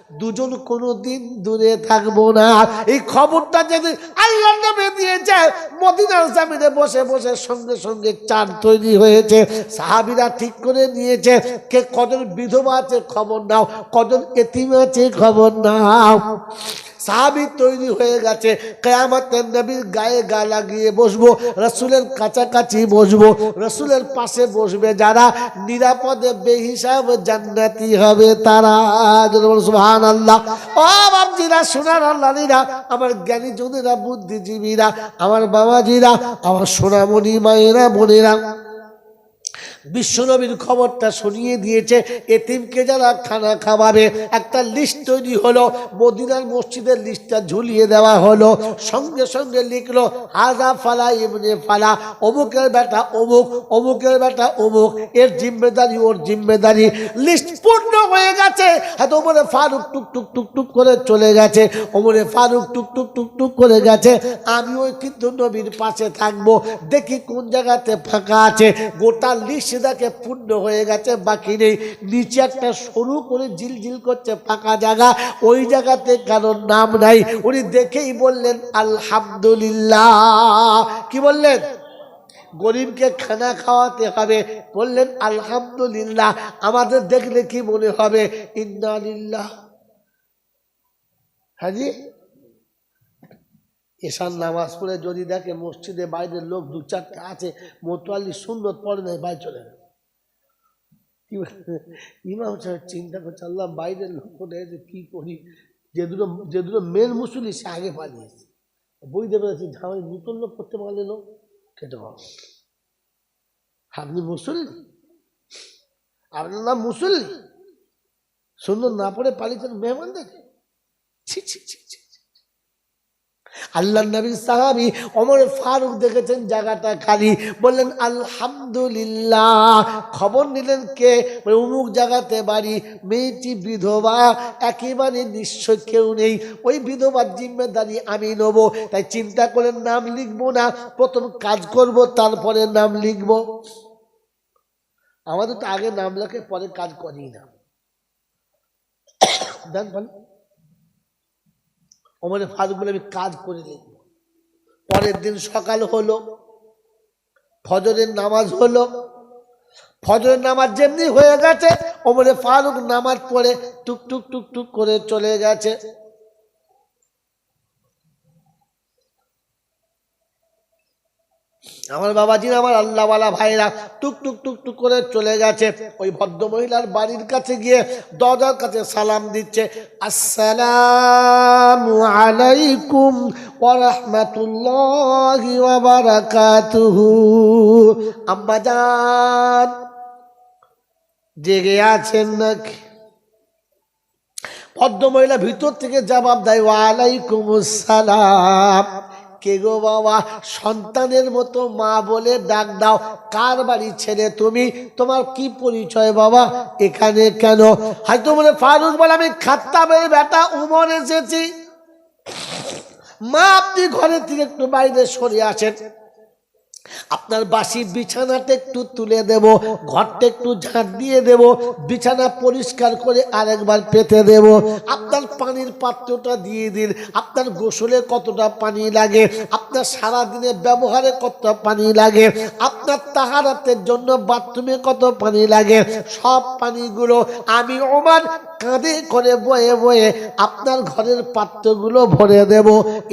দুজন কোনোদিন দূরে থাকবো না। এই খবরটা যদি আল্লাহর নবী দিয়েছে, মদিনার জমিনে বসে বসে সঙ্গে সঙ্গে চাঁদ তৈরি হয়েছে। সাহাবীরা ঠিক করে নিয়েছে কে কজন বিধবা আছে খবর নাও, কজন এতিম আছে খবর নাও। সাহাবী তৈরি হয়ে গেছে, কিয়ামতের নবীর গায়ে গা লাগিয়ে বসবো, রাসূলের কাছাকাছি বসবো, রাসূলের পাশে বসবে যারা নিরাপদে বেহিসাব জান্নাতি হবে তারা। সুবহানাল্লাহ। ও বাপজিরা, সোনার আল্লাহরা, আমার জ্ঞানী জনেরা, বুদ্ধিজীবীরা, আমার বাবাজিরা, আমার সোনামণি মায়েরা, বোনেরা, বিশ্বনবীর খবরটা শুনিয়ে দিয়েছে। এতিমকে যারা খানা খাওয়াবে একটা লিস্ট তৈরি হলো, মদিনার মসজিদের লিস্টটা ঝুলিয়ে দেওয়া হলো। সঙ্গে সঙ্গে লিখলো হাজা ফালা ইবনে ফালা, অমুকের বেটা অমুক, অমুকের বেটা অমুক, এর জিম্মেদারি ওর জিম্মেদারি। লিস্ট পূর্ণ হয়ে গেছে। হয়তো ওমরে ফারুক টুক টুক টুক টুক করে চলে গেছে, ওমরে ফারুক টুক টুক টুক টুক করে গেছে। আমিও কিন্তু নবীর পাশে থাকবো, দেখি কোন জায়গাতে ফাঁকা আছে। গোটা লিস্ট দেখে পূর্ণ হয়ে গেছে, বাকি নেই। নিচে একটা সরু করে ঝিলঝিল করছে ফাঁকা জায়গা, ওই জায়গাতে কারোর নাম নাই। উনি দেখেই বললেন আলহামদুলিল্লাহ। কি বললেন? গরিবকে খানা খাওয়াতে হবে, বললেন আলহামদুলিল্লাহ। আমাদের দেখলে কি মনে হবে? ইন্না লিল্লাহ। হাজি এশার নামাজ পড়ে যদি দেখে মসজিদে বাইরের লোক দু চারটে আছে, মোতাল্লি সুন্নত পড়ে নেই, বাইরে চলে গেল। ইমাম সাহেব চিন্তা করছে, আল্লাহ বাইরের লোক এসে কি করি? যে দুটো মেন মুসলি সে আগে পালিয়েছে, বুঝতে পেরেছি ঝামেলা নতুন লোক করতে পারলে লোক কেটে পাবো। আপনি মুসল্লি, আপনার নাম মুসল্লি, সুন্দর না পড়ে পালিয়েছেন মেহমান দেখে। ছি ছি ছি ছি। আল্লাহর নবীর সাহাবী ওমর ফারুক দেখেছেন জায়গাটা খালি, বললেন আলহামদুলিল্লাহ। খবর নিলেন কে? অমুক জায়গাতে বাড়ি, মেয়েটি বিধবা, একেবারে নিশ্চয় কেউ নেই, ওই বিধবার জিম্মেদারি আমি নেব। তাই চিন্তা করেন নাম লিখবো না, প্রথম কাজ করব, তারপরে নাম লিখব। আমাদের তো আগে নাম লেখে পরে কাজ করি না। ওমরে ফারুক বলে আমি কাজ করে লিখব। পরের দিন সকাল হলো, ফজরের নামাজ হলো। ফজরের নামাজ যেমনি হয়ে গেছে, ওমরে ফারুক নামাজ পড়ে টুক টুক টুক টুক করে চলে গেছে। আমার বাবাজি, আমার আল্লাহওয়ালা ভাইরা, টুক টুক টুক টুক করে চলে গেছে। ওই ভদ্র মহিলার বাড়ির কাছে গিয়ে দরজার কাছে সালাম দিচ্ছে, আসসালামু আলাইকুম ওয়া রাহমাতুল্লাহি ওয়া বারাকাতুহু। আম্মাজান জেগে আছেন নাকি? ভদ্র মহিলা ভিতর থেকে জবাব দেয়, ওয়া আলাইকুমুস সালাম। কে গো বাবা? সন্তানের মতো মা বলে ডাক দাও। কার বাড়ি ছেড়ে তুমি? তোমার কি পরিচয় বাবা? এখানে কেন? হয়তো বলে ফারুক বলে আমি খাত্তাবের বেটা উমর এসেছি। মা আপনি ঘরের থেকে একটু বাইরে সরে আসেন, আপনার বাসি বিছানাটা একটু তুলে দেব, ঘরটা একটু ঝাঁট দিয়ে দেব, বিছানা পরিষ্কার করে আরেকবার পেতে দেব। আপনার পানির পাত্রটা দিয়ে দিন। আপনার গোসলে কতটা পানি লাগে, আপনার সারাদিনে ব্যবহারে কত পানি লাগে, আপনার তাহারাতের জন্য বাথরুমে কত পানি লাগে, সব পানিগুলো আমি ওমর কাঁধে করে বয়ে বয়ে আপনার ঘরের পাত্রগুলো ভরে দেব।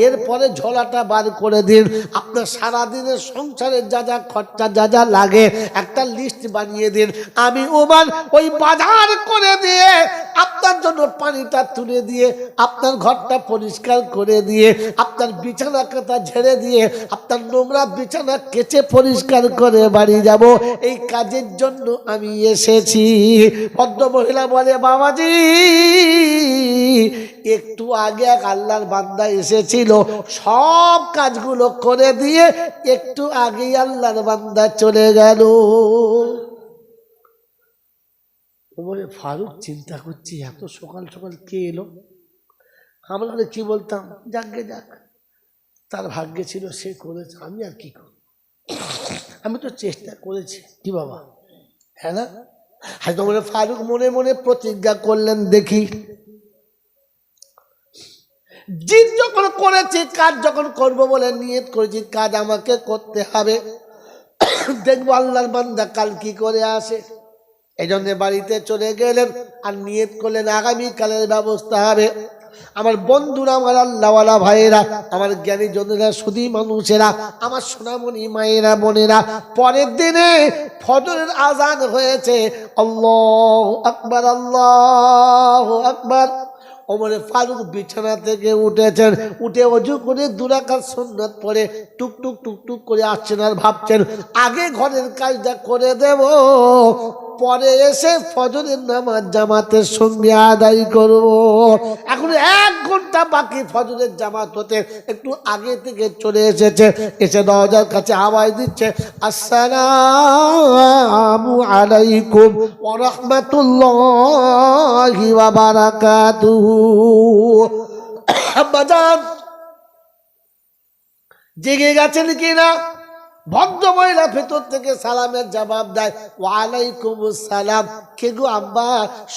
এরপরে ঝোলাটা বার করে দিন। আপনার সারাদিনের সংসারের যা যা খরচা যা যা লাগে একটা লিস্ট বানিয়ে দিন। আমি ওমর ওই বাজার করে দিয়ে আপনার জন্য পানিটা তুলে দিয়ে, আপনার ঘরটা পরিষ্কার করে দিয়ে, আপনার বিছানা কাঁথা ঝেড়ে দিয়ে, আপনার নোংরা বিছানা কেচে পরিষ্কার করে বাড়ি যাব। এই কাজের জন্য আমি এসেছি। ভদ্র মহিলা বলে, বাবাজি একটু আগে এক আল্লাহর বান্দা এসেছিল, সব কাজগুলো করে দিয়ে একটু আগেই আল্লাহর বান্দা চলে গেল। ওমরে ফারুক চিন্তা করছি, এত সকাল সকাল কে এলো? আমরা কি বলতাম, যাকগে যাক, তার ভাগ্যে ছিল সে করেছে, আমি আর কি করব? আমি তো চেষ্টা করেছি। কি বাবা, হ্যাঁ না? হয়তো ওমরে ফারুক মনে মনে প্রতিজ্ঞা করলেন, দেখি জিদ যখন করেছি, কাজ যখন করব বলে নিয়ত করেছি, কাজ আমাকে করতে হবে, দেখবো আল্লাহর বান্দা কাল কি করে আসে। এই জন্য বাড়িতে চলে গেলেন আর নিয়ত করলেন আগামী কালের ব্যবস্থা হবে। আমার বন্ধুরা, আমার আল্লাহওয়ালা ভাইয়েরা, আমার জ্ঞানী জনেরা, সুধী মানুষেরা, আমার সোনামণি মায়েরা, বোনেরা, পরের দিনে ফজরের আজান হয়েছে। আল্লাহু আকবার, আল্লাহু আকবার। ওমরে ফারুক বিছানা থেকে উঠেছেন, উঠে ওযু করে 2 রাকাত সুন্নাত পড়ে টুকটুক টুকটুক করে আসছেন আর ভাবছেন আগে ঘরের কাজটা করে দেব, পরে এসে ফজরের নামাজ জামাতের সঙ্গে আদায় করব। এখন 1 ঘন্টা বাকি ফজরের জামাত হতে, একটু আগে থেকে চলে এসেছে, এসে দরজার কাছে আওয়াজ দিচ্ছে, আসসালামু আলাইকুম ওয়া রাহমাতুল্লাহি ওয়া বারাকাতুহু। আব্বাজান জেগে গেছেন কিনা? ভদ্র মহিলা ভেতর থেকে সালামের জবাব দেয়, ওয়ালাইকুম আসসালাম। কে গো আব্বা?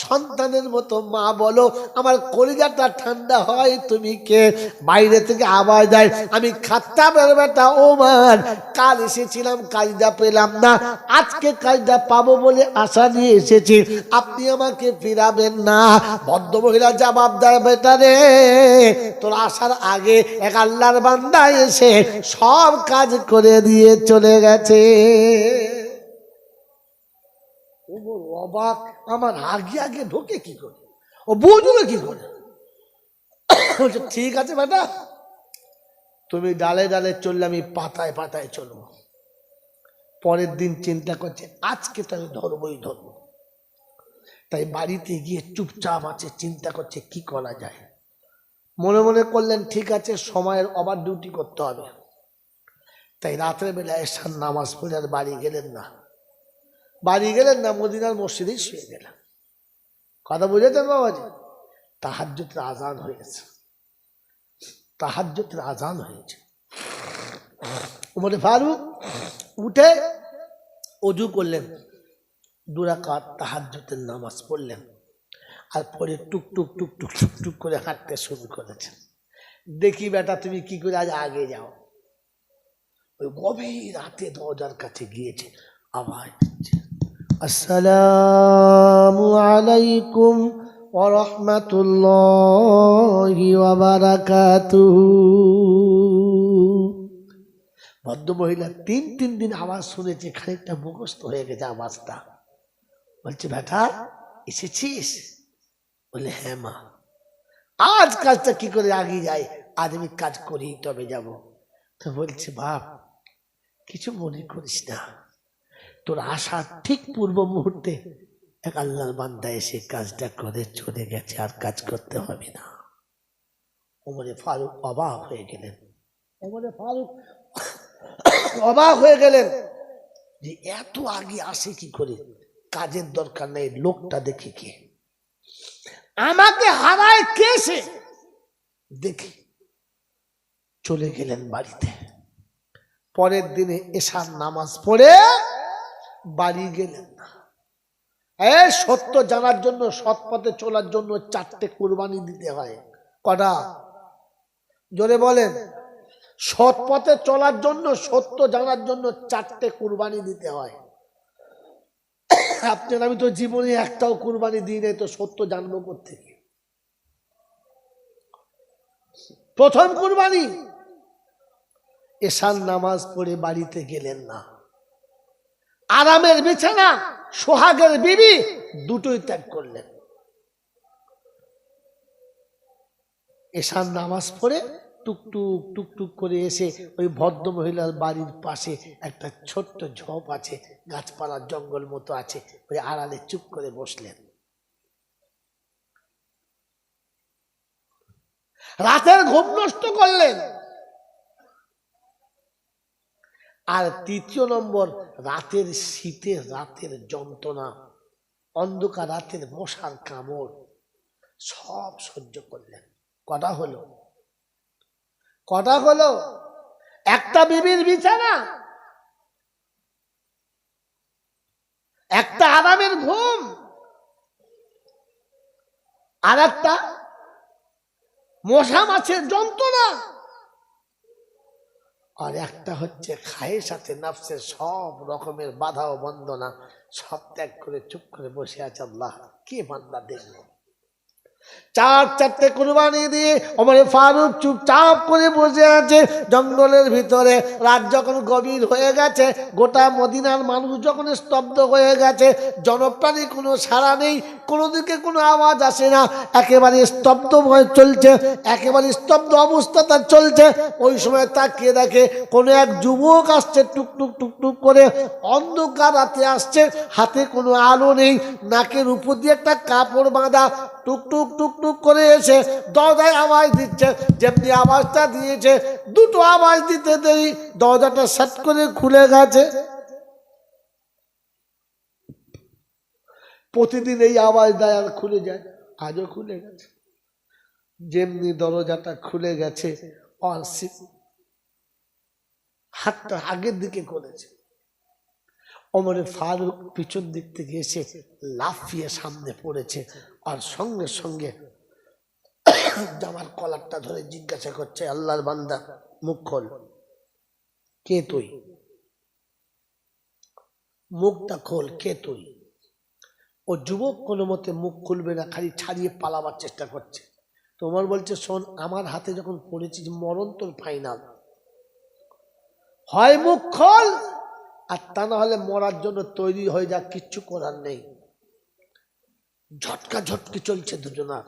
সন্তানের মতো মা বলো, আমার কলিজাটা ঠান্ডা হয়, তুমি কে? বাইরে থেকে আওয়াজ দেয়, আমি খাত্তাবের বেটা ওমর, কাল এসেছিলাম, কাজটা পেলাম না, আজকে কাজটা পাবো বলে আশা নিয়ে এসেছি, আপনি আমাকে ফিরাবেন না? ভদ্র মহিলা জবাব দেয়, বেটা রে, তোর আসার আগে এক আল্লাহর বান্দা এসে সব কাজ করে দিয়ে চলে গেছে। অবাক, আমার আগে আগে ঢোকে কি করে, ও বুঝলো কি করে? ঠিক আছে বেটা, তুমি ডালে ডালে চললে, আমি পাতায় পাতায় চলবো। পরের দিন চিন্তা করছে আজকে তো আমি ধরবই ধরবো। তাই বাড়িতে গিয়ে চুপচাপ আছে, চিন্তা করছে কি করা যায়। মনে মনে করলেন ঠিক আছে, সময়ের ওভার ডিউটি করতে হবে। তাই রাতের বেলা এশার নামাজ পড়ে আর বাড়ি গেলেন না, মদিনার মসজিদেই শুয়ে গেলেন। কথা বুঝেছেন বাবাজি? তাহাজ্জুদের আজান হয়েছে। ওমরে ফারুক উঠে ওযু করলেন, 2 রাকাত তাহাজ্জুদের নামাজ পড়লেন, আর পরে টুকটুক টুকটুক টুকটুক করে হাঁটতে শুরু করেছেন। দেখি বেটা তুমি কি করে আজ আগে যাও। ওই গভীর রাতে দরজার কাছে গিয়েছে, আওয়াজ দিচ্ছে, আসসালামু আলাইকুম ওয়া রাহমাতুল্লাহি ওয়া বারাকাতুহু। ভদ্র মহিলা 3 দিন আওয়াজ শুনেছে, খানিকটা মুখস্থ হয়ে গেছে আওয়াজটা। বলছে বেটা এসেছিস? বলে হ্যাঁ মা। আজ কাজটা কি করে আগে যায়, আজ আমি কাজ করেই তবে যাব। তো বলছে বাপ কিছু মনে করিস না, তোর আসার ঠিক পূর্ব মুহূর্তে এক আল্লাহর বান্দা এসে কাজটা করে চলে গেছে, আর কাজ করতে হবে না। ওমরে ফারুক অবাক হয়ে গেলেন যে এত আগে আসে কি করে, কাজের দরকার নেই, লোকটা দেখে কে, আমাকে হারায় কে সে দেখে চলে গেলেন বাড়িতে। পরের দিনে এশার নামাজ পড়ে বাড়ি গেলেন না। সত্য জানার জন্য, সৎ পথে চলার জন্য 4টে কুরবানি দিতে হয়। কটা? জোরে বলেন। সৎ পথে চলার জন্য, সত্য জানার জন্য 4টে কুরবানি দিতে হয়। আপনার আমি তো জীবনে একটাও কুরবানি দিই নাই, তো সত্য জানবো কোত্থেকে? প্রথম কুরবানি, এশার নামাজ পড়ে বাড়িতে গেলেন না। আরামের বিছানা, সোহাগের বিবি দুটোই ত্যাগ করলেন। এশার নামাজ পড়ে টুকটুক টুকটুক করে এসে ওই ভদ্র মহিলার বাড়ির পাশে একটা ছোট্ট ঝোপ আছে, গাছপালার জঙ্গল মতো আছে, ওই আড়ালে চুপ করে বসলেন। রাতের ঘুম নষ্ট করলেন। আর 3য় নম্বর, রাতের শীতে, রাতের যন্ত্রণা, অন্ধকার রাতের মশার কামড় সব সহ্য করলেন। কটা হলো? একটা বিবির বিছানা, একটা আরামের ঘুম, আর একটা মশা মাছের যন্ত্রণা, আর একটা হচ্ছে খায়ের সাথে নাফসের সব রকমের বাধা ও বন্দনা সব ত্যাগ করে চুপ করে বসে আছে আল্লাহ। কে বান্দা দেখলো? চারটে কুরবানি দিয়ে ওমর ফারুক চুপচাপ করে বসে আছে জঙ্গলের ভিতরে। রাত যখন গভীর হয়ে গেছে, গোটা মদিনার মানুষ যখন স্তব্ধ হয়ে গেছে, জনপ্রাণী কোনো সাড়া নেই, কোনো দিকে কোনো আওয়াজ আসে না, একেবারে স্তব্ধ হয়ে চলছে, একেবারে স্তব্ধ অবস্থা তার চলছে। ওই সময় তাকিয়ে দেখে কোনো এক যুবক আসছে টুকটুক টুকটুক করে, অন্ধকার রাতে আসছে, হাতে কোনো আলো নেই, নাকের উপর দিয়ে একটা কাপড় বাঁধা, টুকটুক টুকটুক করে এসে দরজায় আওয়াজ দিচ্ছে। যেমনি আওয়াজটা দিয়েছে, দুটো আওয়াজ দিতে দেরি দরজাটা সাট করে খুলে গেছে। প্রতিদিন এই আওয়াজ দেয় আর খুলে যায়, আজও খুলে গেছে। যেমনি দরজাটা খুলে গেছে, হাতটা আগের দিকে করেছে। ওমর ফারুক পিছন দিক থেকে এসে লাফিয়ে সামনে পড়েছে, আর সঙ্গে সঙ্গে জামার কলারটা ধরে জিজ্ঞাসা করছে, আল্লাহর বান্দা মুখ খোল, কে তুই? মুখটা খোল, কে তুই? ও যুবক কোনো মতে মুখ খুলবে না, খালি ছাড়িয়ে পালাবার চেষ্টা করছে। তোমার বলছে, শোন, আমার হাতে যখন পড়েছিস মরণ তোর ফাইনাল, হয় মুখ খোল, আর তা না হলে মরার জন্য তৈরি হয়ে যা, কিচ্ছু করার নেই। ঝটকা ঝটকি চলছে দুজনার।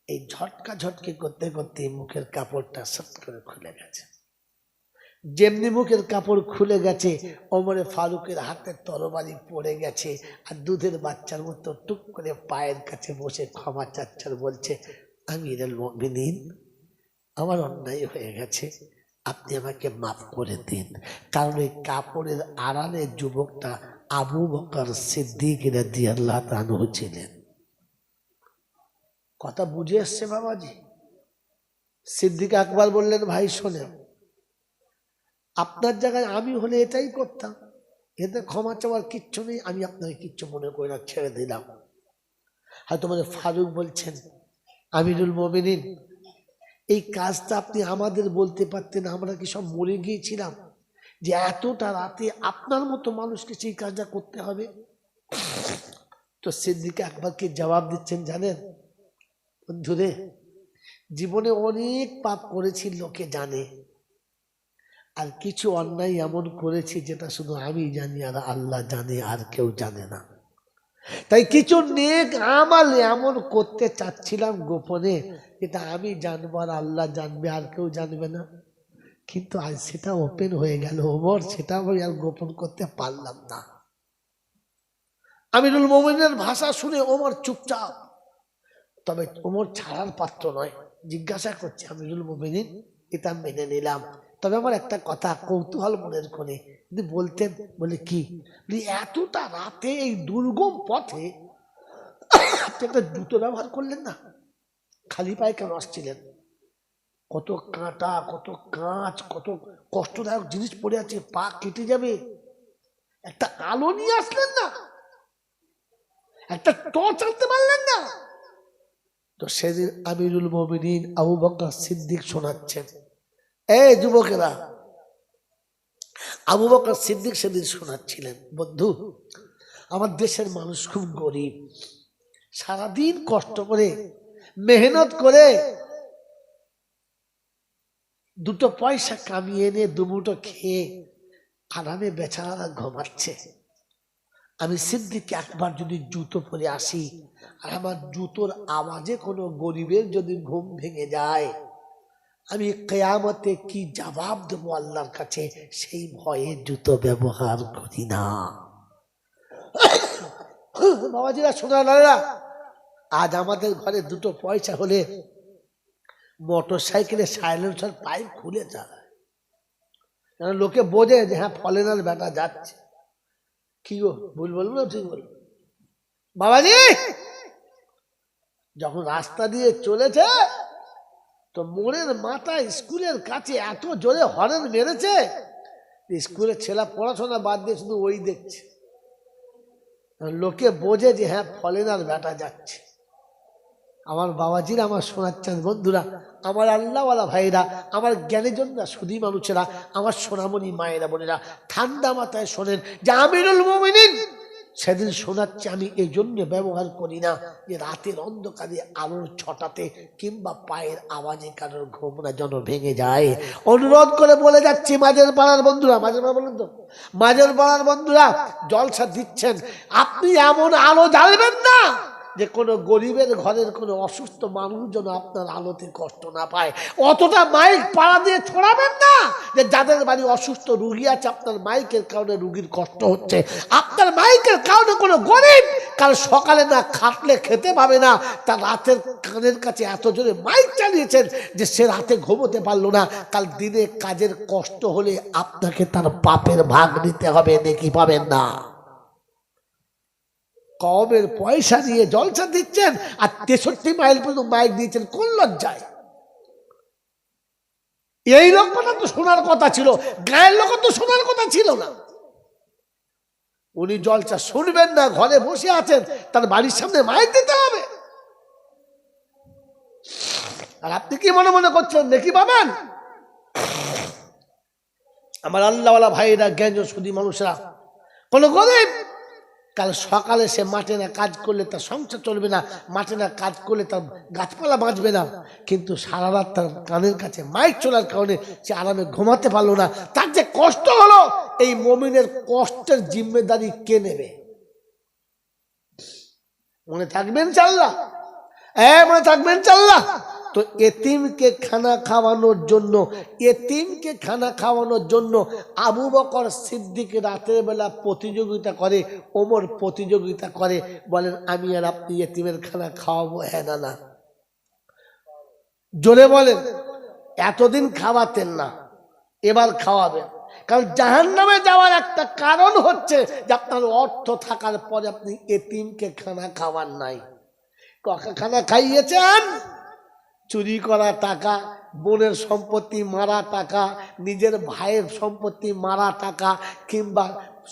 এই ঝটকা ঝটকি করতে করতে মুখের কাপড়টা সট করে খুলে গেছে। যেমনি মুখের কাপড় খুলে গেছে, ওমরে ফারুকের হাতে তরবারি পড়ে গেছে, আর দুধের বাচ্চার মতো টুক করে পায়ের কাছে বসে ক্ষমা চাচ্ছার বলছে, আমিরুল মুমিনিন, আমার অন্যায় হয়ে গেছে, আপনি আমাকে মাফ করে দিন। কারণ এই কাপড়ের আড়ালে যুবকটা আবু বকর সিদ্দিক রাদিয়াল্লাহু তাআলা ছিলেন। কথা বুঝে এসছে বাবাজি? সিদ্দিক আকবর বললেন, ভাই শোনেন, আপনার জায়গায় আমি হলে এটাই করতাম, এতে ক্ষমা চাওয়ার কিচ্ছু নেই, আমি আপনাকে কিচ্ছু মনে করি না, ছেড়ে দিলাম। হয়তো মানে ফারুক বলছেন, আমিরুল মুমিনিন, এই কাজটা আপনি আমাদের বলতে পারতেন, আমরা কি সব মরে গিয়েছিলাম যে এতটা রাতে আপনার মতো মানুষকে সেই কাজটা করতে হবে? তো সিদ্দিক আকবরকে জবাব দিচ্ছেন, জানেন বন্ধুরে, জীবনে অনেক পাপ করেছি, লোকে জানে, আর কিছু অন্যায় এমন করেছি যেটা শুধু আমি জানি আর আল্লাহ জানে, আর কেউ জানে না। তাই কিছু নেক আমাল এমন করতে চাচ্ছিলাম গোপনে, যেটা আমি জানবো আর আল্লাহ জানবে, আর কেউ জানবে না। কিন্তু আজ সেটা ওপেন হয়ে গেল ওমর, সেটা আমি আর গোপন করতে পারলাম না। আমিরুল মুমিনের ভাষা শুনে ওমর চুপচাপ। তবে ওমর ছাড়ার পাত্র নয়, জিজ্ঞাসা করছে, আমিরুল মুমিনিন, এটা মেনে নিলাম, তবে আমার একটা কথা কৌতূহল মনের কোণে যদি বলতেন। বলে কি? এতটা রাতে এই দুর্গম পথে আপনি একটা জুতো ব্যবহার করলেন না? খালি পায়ে কেন আসছিলেন? কত কাঁটা, কত কাঁচ, কত কষ্টদায়ক জিনিস পড়ে আছে, পা কেটে যাবে, একটা আলো নিয়ে আসলেন না? একটা টর্চ আনতে পারলেন না? তো সেদিন আমিরুল মুমিনিন আবু বকর সিদ্দিক শোনাচ্ছেন, এই যুবকেরা, আবু বকর সিদ্দিক সেদিন শোনাচ্ছিলেন, বন্ধু, আমার দেশের মানুষ খুব গরিব, সারাদিন কষ্ট করে মেহনত করে দুটো পয়সা কামিয়ে এনে দুমুঠো খেয়ে আরামে বেচারা ঘুমাচ্ছে। আমি সিদ্দিক আকবর যদি জুতো পরে আসি, আর আমার জুতোর আওয়াজে কোনো গরিবের যদি ঘুম ভেঙে যায়, আমি কিয়ামতে কি জবাব দেবো আল্লাহর কাছে, সেই ভয়ে জুতো ব্যবহার করি না। বাবাজিরা, শোনারা, আজ আমাদের ঘরে দুটো পয়সা হলে মোটর সাইকেলে সাইলেন্সার পাইপ খুলে যায়, লোকে বোঝে যে হ্যাঁ ফলেনার বেটা যাচ্ছে। কি গো, ভুল বলবো না ঠিক বলবো? বাবাজি যখন রাস্তা দিয়ে চলেছে, তো মোড়ের মাথায় স্কুলের কাছে এত জোরে হর্ন মেরেছে, স্কুলের ছেলে পড়াশোনা বাদ দিয়ে শুধু ওই দেখছে, লোকে বোঝে যে হ্যাঁ ফলেনার বেটা যাচ্ছে। আমার বাবাজিরা, আমার সোনার চাঁদ বন্ধুরা, আমার আল্লাহওয়ালা ভাইরা, আমার জ্ঞানীজনরা, সুধী মানুষেরা, আমার সোনামণি মায়েরা বোনেরা, ঠান্ডা মাথায় শোনেন যে আমিরুল মুমিনিন সেদিন শোনাচ্ছে আমি এই জন্য ব্যবহার করি না যে রাতের অন্ধকারে আলোর ছটাতে কিংবা পায়ের আওয়াজে কারোর ঘুমনা যেন ভেঙে যায়। অনুরোধ করে বলে যাচ্ছি মাঝের পাড়ার বন্ধুরা, মাঝের পাড়া বলেন তো, মাঝের পাড়ার বন্ধুরা জলসা দিচ্ছেন, আপনি এমন আলো জ্বালবেন না যে কোনো গরিবের ঘরের কোনো অসুস্থ মানুষ যেন আপনার আলোতে কষ্ট না পায়। অতটা মাইক পাড়া দিয়ে ছড়াবেন না যে যাদের বাড়ি অসুস্থ রুগী আছে আপনার মাইকের কারণে রুগীর কষ্ট হচ্ছে। আপনার মাইকের কারণে কোনো গরিব কাল সকালে না খাটলে খেতে পাবে না, তার রাতের কানের কাছে এত জোরে মাইক চালিয়েছেন যে সে রাতে ঘুমোতে পারলো না। কাল দিনে কাজের কষ্ট হলে আপনাকে তার পাপের ভাগ নিতে হবে, নেকি পাবেন না। কমের পয়সা দিয়ে জলসা দিচ্ছেন আর 63 মাইল পর্যন্ত মাইক দিয়েছেন, কোন লজ্জায়? এই লোকটা তো শোনার কথা ছিল, গায়ের লোক তো শোনার কথা ছিল না। উনি জলসা শুনবেন না, ঘরে বসে আছেন, তার বাড়ির সামনে মাইক দিতে হবে। আর আপনি কি মনে মনে করছেন নাকি পাবেন? আমার আল্লাহওয়ালা ভাইরা, জ্ঞান সুধী মানুষরা, কোন গরিব কাল সকালে সে মাঠে না কাজ করলে তার সংসার চলবে না, মাঠে না কাজ করলে তার গাছপালা বাঁচবে না, কিন্তু সারা রাত তার কানের কাছে মাইক চলার কারণে সে আরামে ঘুমাতে পারলো না। তার যে কষ্ট হলো, এই মুমিনের কষ্টের জিম্মেদারি কে নেবে? মনে থাকবেন চাল্লা, মনে থাকবেন চাল্লা। তো এতিমকে খানা খাওয়ানোর জন্য, এতিমকে খানা খাওয়ানোর জন্য আবু বকর সিদ্দিক রাতের বেলা প্রতিযোগিতা করে, ওমর প্রতিযোগিতা করে, বলেন আমি আর আপনি এতিমের খানা খাওয়াবো, হ্যাঁ না না? জোরে বলেন। এতদিন খাওয়াতেন না, এবার খাওয়াবেন। কারণ জাহান্নামে যাওয়ার একটা কারণ হচ্ছে যে আপনার অর্থ থাকার পরে আপনি এতিমকে খানা খাওয়ান নাই। খানা খাইয়েছেন চুরি করা টাকা, বোনের সম্পত্তি মারা টাকা, নিজের ভাইয়ের সম্পত্তি মারা টাকা, কিংবা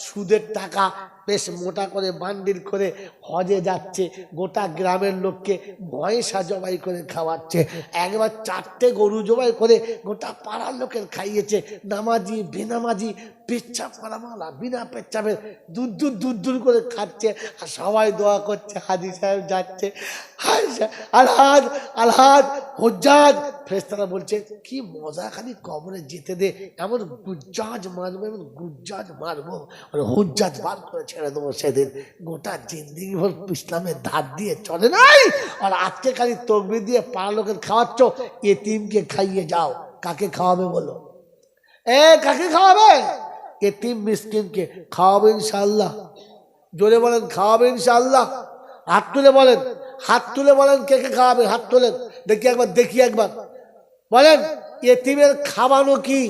সুদের টাকা বেশ মোটা করে বান্ডিল করে হজে যাচ্ছে, গোটা গ্রামের লোককে ভয়েসা জবাই করে খাওয়াচ্ছে। একবার 4টে গরু জবাই করে গোটা পাড়ার লোকের খাইয়েছে। নামাজি বেনামাজি, পেচ্ছাপ করা মালা বিনা পেচ্ছাপের দূর দূর দূর দূর করে খাচ্ছে, আর সবাই দোয়া করছে হাজি সাহেব যাচ্ছে, আলহাজ আলহাজ হুজ্জাজ। ফেরেশতারা বলছে কি মজা, খালি কবরে যেতে দে, এমন গুজ্জাজ মারবো, এমন গুজ্জাজ মারবো, হুজ্জাজ বার করে ছেড়ে দেবো সেদিন। গোটা জিন্দিগি ভর ইসলামের ধার দিয়ে চলে নাই, আর আজকে খালি তকবির দিয়ে পাড়া লোকের খাওয়াচ্ছ। এতিমকে খাইয়ে যাও, কাকে খাওয়াবে বলো? কাকে খাওয়াবে? এতিম মিসকিনকে খাওয়াবে ইনশাআল্লাহ। জোরে বলেন খাওয়াবে ইনশাআল্লাহ। হাত তুলে বলেন, হাত তুলে বলেন কে কে খাওয়াবে, হাত তোলেন দেখি একবার, দেখি একবার বলেন। এতিমের খাওয়ানো কি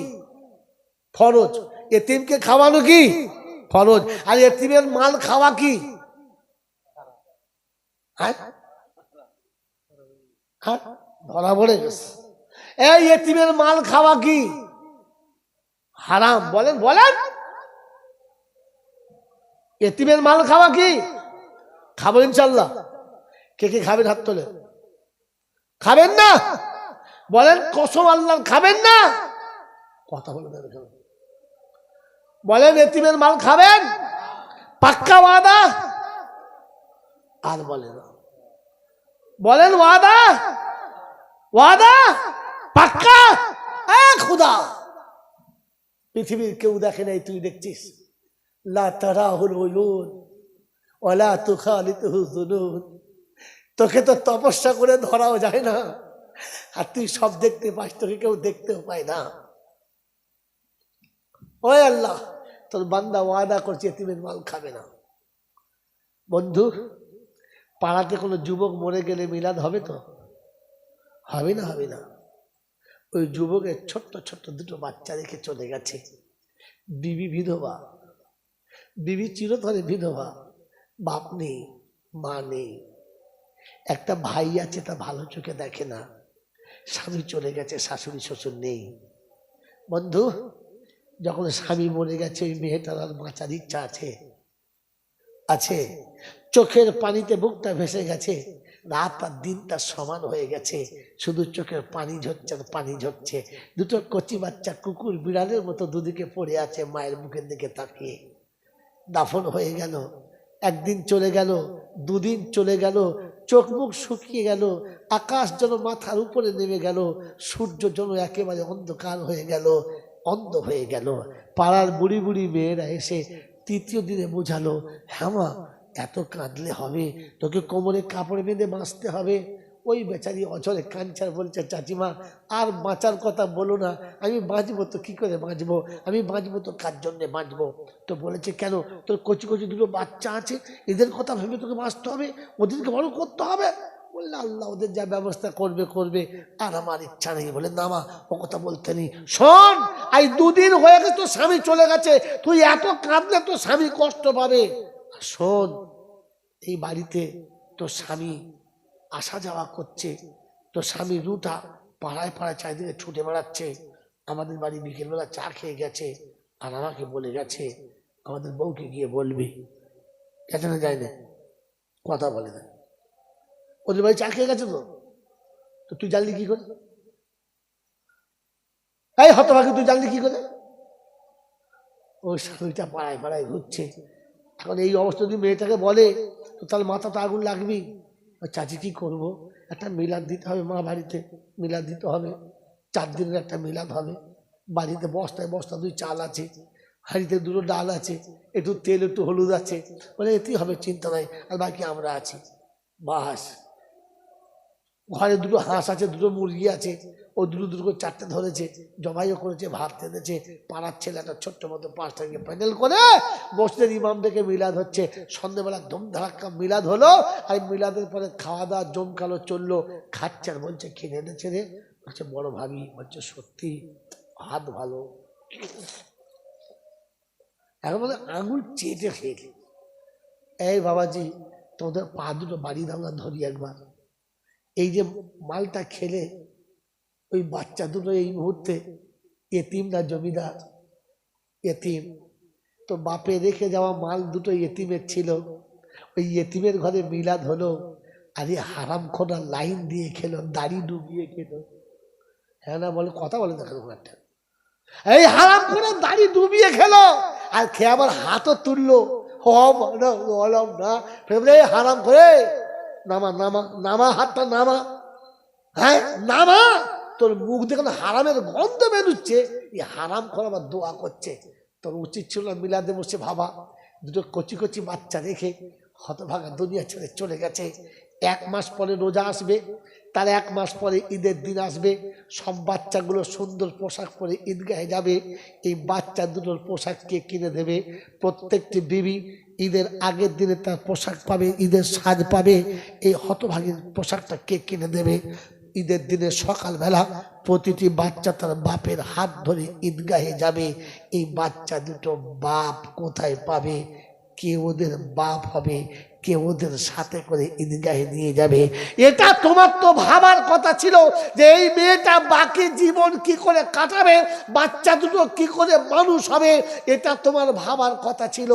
ফরজ? এতিমকে খাওয়ানো কি ফরজ? আর এতিমের মাল খাওয়া কি? ধরা পড়ে গেছে। এই এতিমের মাল খাওয়া কি হারাম? বলেন বলেন, এতিমের মাল খাওয়া কি? খাবো ইনশাল্লাহ। কে কে খাবেন হাত তোলে? খাবেন না? বলেন কসম আল্লাহ খাবেন না? কথা বলে বলেন এতিমের মাল খাবেন? পাক্কা ওয়াদা? আর বলে না, বলেন ওয়াদা, ওয়াদা পাক্কা? খুদা পৃথিবীর কেউ দেখে নাই, তুই দেখছিস। লা তারাহুল উয়ুন ওয়ালা তুখালিতুহু যুনুন। তোকে তো তপস্যা করে ধরাও যায় না, আর তুই সব দেখতে পাস, তোকে কেউ দেখতেও পায় না। ওই আল্লাহ, তোর বান্দা ওয়াদা করছে এতিমের মাল খাবে না। বন্ধু, পাড়াতে কোনো যুবক মরে গেলে মিলাদ হবে তো? হবে না, হবে না। ওই যুবকের ছোট্ট ছোট্ট 2টো বাচ্চা রেখে চলে গেছে। বিবি বিধবা, বিবি চিরতরে বিধবা, বাপ নেই, মা নেই, একটা ভাই আছে তা ভালো চোখে দেখে না, স্বামী চলে গেছে, শাশুড়ি শ্বশুর নেই। বন্ধু, যখন স্বামী মরে গেছে ওই মেয়েটার আর বাঁচার ইচ্ছা আছে? আছে। চোখের পানিতে বুকটা ভেসে গেছে, রাত আর দিনটা সমান হয়ে গেছে, শুধু চোখের পানি ঝরছে আর পানি ঝরছে। দুটো কচি বাচ্চা কুকুর বিড়ালের মতো দুদিকে পড়ে আছে মায়ের মুখের দিকে তাকিয়ে। দাফন হয়ে গেল, একদিন চলে গেল, দুদিন চলে গেল, চোখ মুখ শুকিয়ে গেল, আকাশ যেন মাথার উপরে নেমে গেল, সূর্য যেন একেবারে অন্ধকার হয়ে গেল, অন্ধ হয়ে গেল। পাড়ার বুড়ি বুড়ি মেয়েরা এসে তৃতীয় দিনে বোঝালো, হ্যাঁ মা, এত কাঁদলে হবে, তোকে কোমরে কাপড় বেঁধে বাঁচতে হবে। ওই বেচারি অঝরে কাঞ্চার বলছে, চাচিমা আর বাঁচার কথা বলো না, আমি বাঁচবো তো কি করে বাঁচবো, আমি বাঁচবো তো কার জন্যে বাঁচবো। তো বলেছে, কেন, তোর কচি কচি দুটো বাচ্চা আছে, এদের কথা ভেবে তোকে বাঁচতে হবে, ওদেরকে বড় করতে হবে। বললে, আল্লাহ ওদের যা ব্যবস্থা করবে করবে, আর আমার ইচ্ছা নেই। বলে, না মা, ও কথা বলতে নেই। শোন, এই 2 দিন হয়ে গেছে তোর স্বামী চলে গেছে, তুই এত কাঁদলে তোর স্বামী কষ্ট পাবে। শোন, এই বাড়িতে তোর স্বামী আসা যাওয়া করছে, তোর স্বামী রুটা পাড়ায় পাড়ায় চারিদিকে ছুটে বেড়াচ্ছে। আমাদের বাড়ি বিকেলবেলা চা খেয়ে গেছে, আর আমাকে বলে গেছে আমাদের বউকে গিয়ে বলবি। গেছে না, যায় না, কথা বলে না। ওদের বাড়ি চা খেয়ে গেছে, তো তুই জানলি কি করে? এই হতভাগী, তুই জানলি কি করে? ওই স্বামীটা পাড়ায় পাড়ায় ঘুরছে। এখন এই অবস্থা যদি মেয়েটাকে বলে, তো তাহলে মাথা তো আগুন লাগবেই। চাচি কি করব, একটা মিলাদ দিতে হবে, মা বাড়িতে মিলাদ দিতে হবে, 4 দিনের একটা মিলাদ হবে। বাড়িতে বস্তায় বস্তা 2 চাল আছে, হাঁড়িতে 2 ডাল আছে, একটু তেল একটু হলুদ আছে। বলে, এতেই হবে, চিন্তা নাই, আর বাকি আমরা আছি। বাস, ঘরে 2 হাঁস আছে, 2 মুরগি আছে, ও 2 করে 4টে ধরেছে, জবাইও করেছে, ভাত টেনেছে। পাড়ার ছেলে একটা ছোট্ট মতো 5টাকে প্যান্ডেল করে মসজিদের ইমাম থেকে মিলাদ হচ্ছে। সন্ধ্যেবেলা ধুমধারাক্কা মিলাদ হলো, আর মিলাদের পরে খাওয়া দাওয়া জমকালো চললো। খাচ্ছে আর বলছে, খেয়ে এনেছে রে। বলছে, বড় ভাবি। বলছে, সত্যি হাত ভালো। এখন বলে, আঙুল চেটে খেয়ে। এই বাবাজি, তোমাদের পা দুটো বাড়ি দাও না, ধরি একবার। এই যে মালটা খেলে, ওই বাচ্চা দুটো এই মুহূর্তে এতিম না জমিদার? এতিম। তো বাপে রেখে যাওয়া মাল দুটো এতিমের ছিল, ওই এতিমের ঘরে মিলাদ হলো, আর এই হারাম খোনা লাইন দিয়ে খেলো, দাড়ি ডুবিয়ে খেলো। হ্যাঁ না বলে, কথা বলে দেখো একটা। এই হারাম খোনা দাড়ি ডুবিয়ে খেলো, আর খেয়ে আবার হাতও তুললো। বললাম না, হারাম করে নামা নামা নামা, হাতটা নামা। হ্যাঁ নামা, তোর মুখ দেখে হারামের গন্ধ বেরোচ্ছে, এই হারাম করে আবার দোয়া করছে। তোর উচিত ছিল না মিলাদে বসে ভাবা। 2 কচি কচি বাচ্চা রেখে হতভাগা দুনিয়া ছেড়ে চলে গেছে। 1 মাস পরে রোজা আসবে, তার 1 মাস পরে ঈদের দিন আসবে। সব বাচ্চাগুলো সুন্দর পোশাক পরে ঈদগাহে যাবে। এই বাচ্চা দুটোর পোশাক কে কিনে দেবে? প্রত্যেকটি বিবি ঈদের আগের দিনে তার পোশাক পাবে, ঈদের সাজ পাবে। এই হতভাগীর পোশাকটা কে কিনে দেবে? ঈদের দিনে সকালবেলা প্রতিটি বাচ্চা তার বাপের হাত ধরে ঈদগাহে যাবে। এই বাচ্চা দুটো বাপ কোথায় পাবে? কে ওদের বাপ হবে? কে ওদের সাথে করে ঈদগাহে নিয়ে যাবে? এটা তোমার তো ভাবার কথা ছিল, যে এই মেয়েটা বাকি জীবন কি করে কাটাবে, বাচ্চা দুটো কি করে মানুষ হবে, এটা তোমার ভাবার কথা ছিল।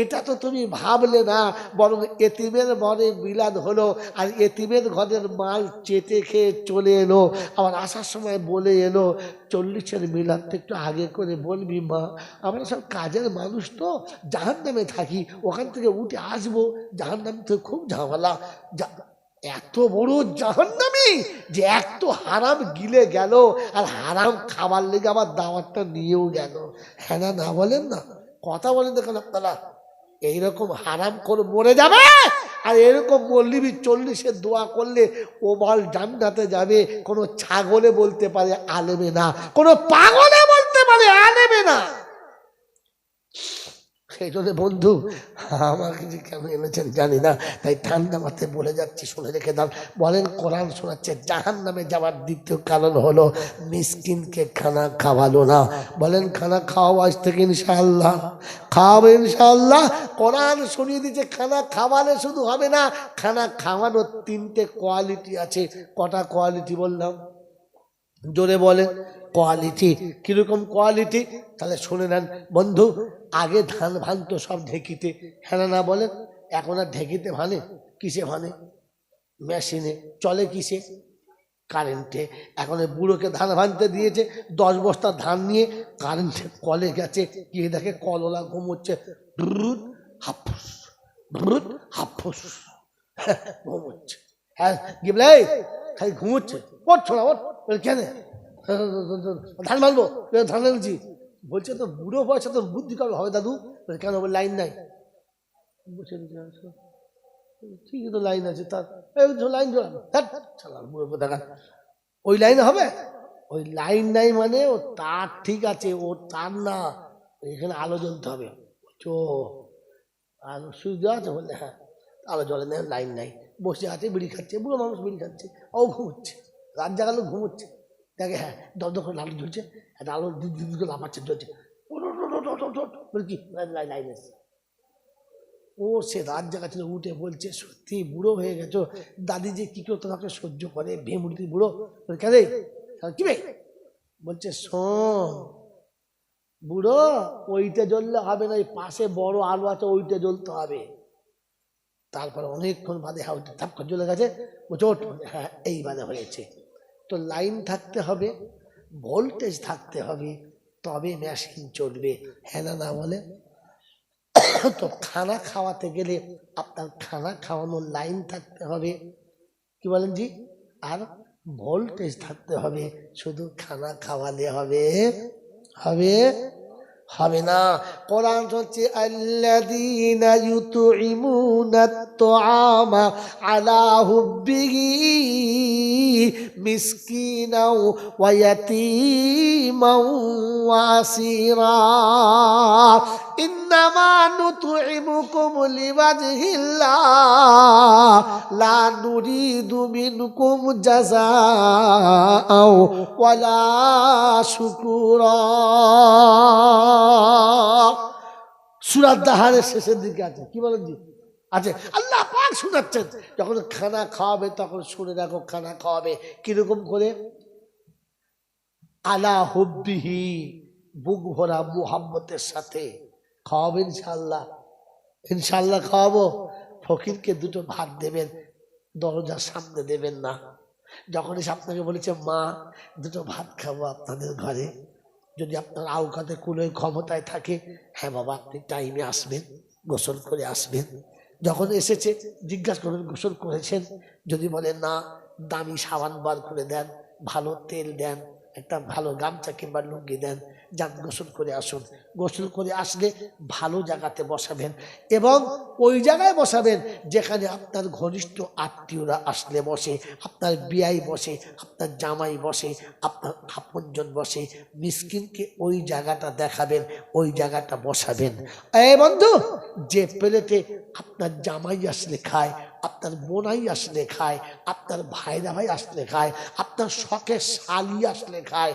এটা তো তুমি ভাবলে না, বরং এতিমের ঘরে মিলাদ হলো, আর এতিমের ঘরের মাল চেটে খেয়ে চলে এলো। আবার আসার সময় বলে এলো, 40-এর মিলাদটা একটু আগে করে বলবি মা, আমরা সব কাজের মানুষ তো, জাহান্নামে থাকি, ওখান থেকে উঠে আসবো, জাহান্নাম তো খুব ঝামেলা। এত বড় জাহান্নামী যে এক তো হারাম গিলে গেল, আর হারাম খাবার লেগে আবার দাওয়াতটা নিয়েও গেল। হ্যাঁ না, না বলেন না, কথা বলেন দেখেন আপনারা। এইরকম হারাম করে মরে যাবে, আর এরকম মল্লিবি 40-এর দোয়া করলে ও বল জান্নাতে যাবে। কোনো ছাগলে বলতে পারে, আলেমে না। কোনো পাগলে বলতে পারে, আলেমে না। সেই জন্য বন্ধু, আমাকে যে কেন এনেছেন জানি না, তাই ঠান্ডা মাথায় বলে যাচ্ছি, শুনে রেখে দাও। বলেন, কোরআন শোনাচ্ছে জাহান্নামে যাওয়ার দ্বিতীয় কারণ হলো মিসকিনকে খানা খাওয়ালো না। বলেন, খানা খাওয়াবো আজ থেকে ইনশাআল্লাহ, খাওয়াবো ইনশাআল্লাহ। কোরআন শুনিয়ে দিচ্ছে, খানা খাওয়ালে শুধু হবে না, খানা খাওয়ানোর 3টে কোয়ালিটি আছে। কটা কোয়ালিটি বললাম? জোরে বলে, কোয়ালিটি। কিরকম কোয়ালিটি? তাহলে শুনে নেন বন্ধু। আগে ধান ভাঙতো সব ঢেকিতে, হ্যাঁ না বলেন? এখন আর ঢেকিতে ভানে, কিসে ভানে? মেশিনে, চলে কিসে? কারেন্টে। এখন এই বুড়োকে ধান ভাঙতে দিয়েছে, 10 বস্তা ধান নিয়ে কারেন্টে কলে গেছে, গিয়ে দেখে কলওয়ালা ঘুমোচ্ছে, ব্রুট হাফুস ব্রুট হাফুস ঘুমোচ্ছে। হ্যাঁ গিয়ে বলে এই খালি ঘুমোচ্ছে, ওঠ ছোড়া ওঠ। কেন? ধান ভাঙবো। ধান ভাঙছি। বলছে তো বুড়ো বয়সে তো বুদ্ধি কবে হবে দাদু? কেন? লাইন নাই। বসে ঠিকই তো লাইন আছে, তার লাইন দেখা ওই লাইন হবে? ওই লাইন নাই মানে ও তার ঠিক আছে, ও তার না, এখানে আলো জ্বলতে হবে। চো আলো সুইচ দেওয়া আছে? বললে হ্যাঁ। আলো জ্বলে না, লাইন নাই, বসে আছে বিড়ি খাচ্ছে, বুড়ো মানুষ বিড়ি খাচ্ছে, ও ঘুমোচ্ছে, রাত জাগালো ঘুমোচ্ছে। দেখে হ্যাঁ দপ দপ করে আলো জ্বলছে, একটা আলো দিদি করে লাফাচ্ছে, জ্বলছে, কি লাইন এসছে। ও সে রাত জায়গা ছিল, উঠে বলছে সত্যি বুড়ো হয়ে গেছো, দাদি যে কি করে তোমাকে সহ্য করে, ভেমুড়ি বুড়ো। কেন কি ভাই? বলছে শোন বুড়ো, ওইটা জ্বললে হবে না, পাশে বড় আলো আছে, ওইটা জ্বলতে হবে। তারপর অনেকক্ষণ বাদে হ্যাঁ ওইটা থাপ করে জ্বলে গেছে। বলছে ওঠ। হ্যাঁ এইবারে হয়েছে। তো লাইন থাকতে হবে, ভোল্টেজ থাকতে হবে, তবে মেশিন চলবে। হ্যাঁ না না বলে? তো খানা খাওয়াতে গেলে আপনার খানা খাওয়ানোর লাইন থাকতে হবে, কি বলেন জি? আর ভোল্টেজ থাকতে হবে। শুধু খানা খাওয়ালে হবে? হবে হবে না। কোরআন হচ্ছে আল্লাযীনা ইউতঈমুনাত তুআমা আলা হুব্বিহি মিসকিনাও ওয়া ইয়াতীমাও ওয়া আসীরা ইন্নামা নুতঈমুকুম লিওয়াজহিল্লাহ লা নুরিদু মিনকুম জাযাআও ওয়ালা শুকুরা। সূরা দাহারের শেষের দিকে আছে, কি বলেন জি? আছে। আল্লাহ পাক শোনাচ্ছেন, যখন খানা খাওয়াবে তখন শুনে রাখো, খানা খাওয়াবে কিরকম করে? আলা হুব্বিহি, বুক ভরা মুহাব্বতের সাথে খাওয়াবে। ইনশাআল্লাহ ইনশাআল্লাহ খাওয়াবো। ফকিরকে দুটো ভাত দেবেন, দরজার সামনে দেবেন না। যখন এসে আপনাকে বলেছে মা দুটো ভাত খাবো আপনাদের ঘরে, যদি আপনার আওকাতে কোনো ক্ষমতায় থাকে, হ্যাঁ বাবা আপনি টাইমে আসবেন, গোসল করে আসবেন। যখন এসেছে জিজ্ঞাসা করবেন গোসল করেছেন, যদি বলেন না, দামি সাবান বার করে দেন, ভালো তেল দেন, একটা ভালো গামছা কিংবা লুঙ্গি দেন, যান গোসল করে আসুন। গোসল করে আসলে ভালো জায়গাতে বসাবেন, এবং ওই জায়গায় বসাবেন যেখানে আপনার ঘনিষ্ঠ আত্মীয়রা আসলে বসে, আপনার বিয়াই বসে, আপনার জামাই বসে, আপনার আপনজন বসে। মিসকিনকে ওই জায়গাটা দেখাবেন, ওই জায়গাটা বসাবেন। এই বন্ধু, যে প্লেটে আপনার জামাই আসলে খায়, আপনার বোনাই আসলে খায়, আপনার ভাইরা ভাই আসলে খায়, আপনার শখের শালি আসলে খায়,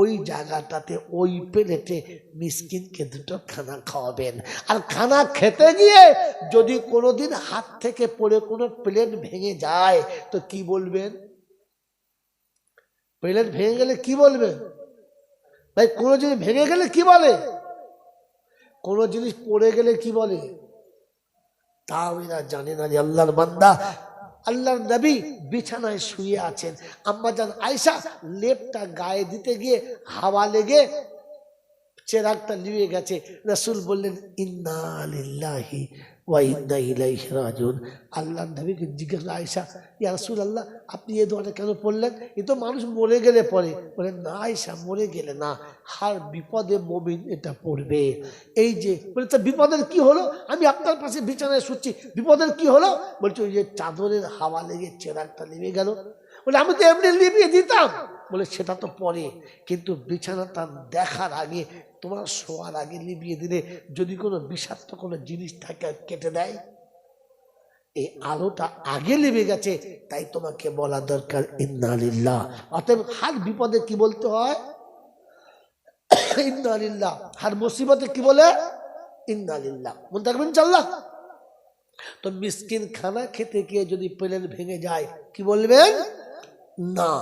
ওই জায়গাটাতে ওই প্লেটে মিসকিনকে দুটো খানা খাওয়াবেন। আর খানা খেতে গিয়ে যদি কোনোদিন হাত থেকে পড়ে কোনো প্লেট ভেঙে যায় তো কি বলবেন? প্লেট ভেঙে গেলে কি বলবেন ভাই? কোনো জিনিস ভেঙে গেলে কি বলে? কোনো জিনিস পড়ে গেলে কি বলে? তাও এরা জানে না। আল্লাহর বান্দা, আল্লাহর নবী বিছানায় শুয়ে আছেন, আম্মাজান আয়েশা লেপটা গায়ে দিতে গিয়ে হাওয়া লেগে চেরাগটা নিভে গেছে। রাসূল বললেন ইন্না লিল্লাহি ওয়া ইন্না ইলাইহি রাজিউন। আল্লাহর নবীকে জিজ্ঞাসা, আয়েশা ইয়া রাসূলুল্লাহ আপনি এই দোয়াটা কেন পড়লেন? এ তো মানুষ মরে গেলে পড়ে। বলেন না আয়েশা, মরে গেলে না, হার বিপদে মুমিন এটা পড়বে। এই যে বলে তা বিপদের কি হলো? আমি আপনার পাশে বিছানায় শুচ্ছি, বিপদের কি হলো? বলছে ওই যে চাদরের হাওয়া লেগে চেরাগটা নিভে গেল। বলে আমি তো এমনি লিভিয়ে দিতাম। বলে সেটা তো পরে, কিন্তু বিছানাটা দেখার আগে, তোমার শোয়ার আগে লিভিয়ে দিলে যদি কোনো বিষাক্ত কোনো জিনিস থাকে কেটে দেয়। এই আলোটা আগে লিভে গেছে, তাই তোমাকে বলা দরকার ইন্না লিল্লাহ। অতএব হার বিপদে কি বলতে হয়? ইন্না লিল্লাহ। হার মুসিবতে কি বলে? ইন্না লিল্লাহ। মনে থাকবেন ইনশাআল্লাহ। তো মিসকিন খানা খেতে গিয়ে যদি প্লেট ভেঙে যায় কি বলবেন? না।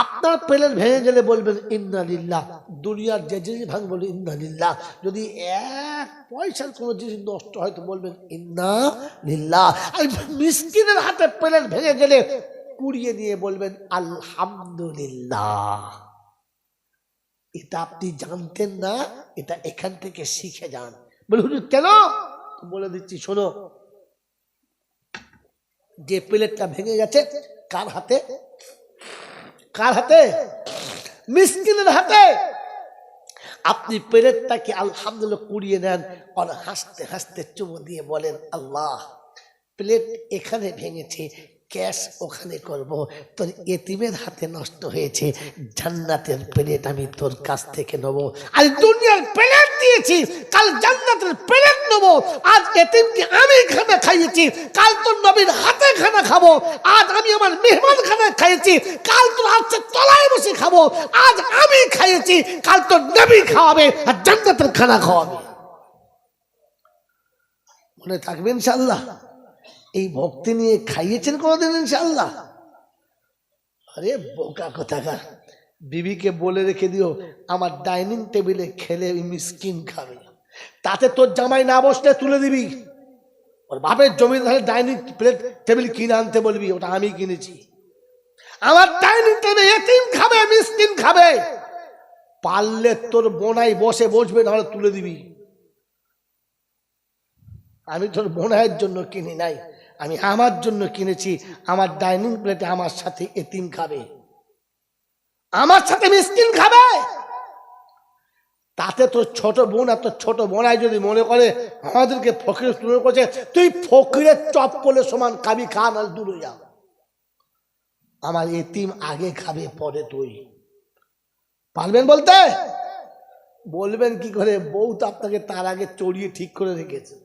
আপনার প্লেট ভেঙে গেলে বলবেন ইন্না লিল্লাহ। দুনিয়ার যে জিনিস ভাঙবে বলবেন ইন্না লিল্লাহ। যদি এক পয়সার কোনো জিনিস নষ্ট হয় তো বলবেন ইন্না লিল্লাহ। আর মিসকিনের হাতে প্লেট ভেঙে গেলে কুড়িয়ে নিয়ে বলবেন আলহামদুলিল্লাহ। এটা আপনি জানতেন না, এটা এখান থেকে শিখে যান। বলে হুজুর কেন? বলে দিচ্ছি শোনো। যে প্লেটটা ভেঙে গেছে কার হাতে? কার হাতে? মিসকিনের হাতে। আপনি প্লেটটাকে আলহামদুলিল্লাহ কুড়িয়ে নেন আর হাসতে হাসতে চুমু দিয়ে বলেন আল্লাহ, প্লেট এখানে ভেঙেছে, ক্যাশ ওখানে করব, তোর এতিমের হাতে নষ্ট হয়েছে, জান্নাতের প্লেট আমি তোর কাছ থেকে নেবো। আজ দুনিয়ার প্লেট দিয়েছি, কাল জান্নাতের প্লেট নেবো। আজ এতিমকে আমি খানা খাইয়েছি, কাল তোর নবীর হাতে খানা খাবো। আজ আমি আমার মেহমান খানা খাইয়েছি, কাল তোর হাতে তলায় বসে খাবো। আজ আমি খাইয়েছি, কাল তোর নবী খাওয়াবে আর জান্নাতের খানা খাওয়াবে। মনে থাকবে ইনশাআল্লাহ? এই ভক্তি নিয়ে খাইয়েছেন কোনদিন ইনশাআল্লাহ? আরে বোকা কোথাকার, বিবিকে বলে রেখে দিও আমার ডাইনিং টেবিলে খেলে মিসকিন খাবে। তাতে তোর জামাই না বসলে তুলে দিবি। ওর বাপের জমি ডাইনিং টেবিল কিনে আনতে বলবি, ওটা আমি কিনেছি। আমার ডাইনিং টেবিলে এতিম খাবে, মিসকিন খাবে। পারলে তোর বোনাই বসবে, নাহলে তুলে দিবি। আমি তোর বোনাইয়ের জন্য কিনি নাই, আমি আমার জন্য কিনেছি। আমার ডাইনিং প্লেটে আমার সাথে এতিম খাবে, আমার সাথে মিসকিন খাবে। তাতে তোর ছোট বোন আর তোর ছোট বোনাই যদি মনে করে আমাদেরকে ফকির তুলে করছে, তুই ফকিরের চপ্পলে সমান খাবি, খা, নাহলে দূরে যা। আমার এতিম আগে খাবে, পরে তুই। পারবেন বলতে? বলবেন কি করে? বউ তো আপনাকে তার আগে চড়িয়ে ঠিক করে রেখেছে।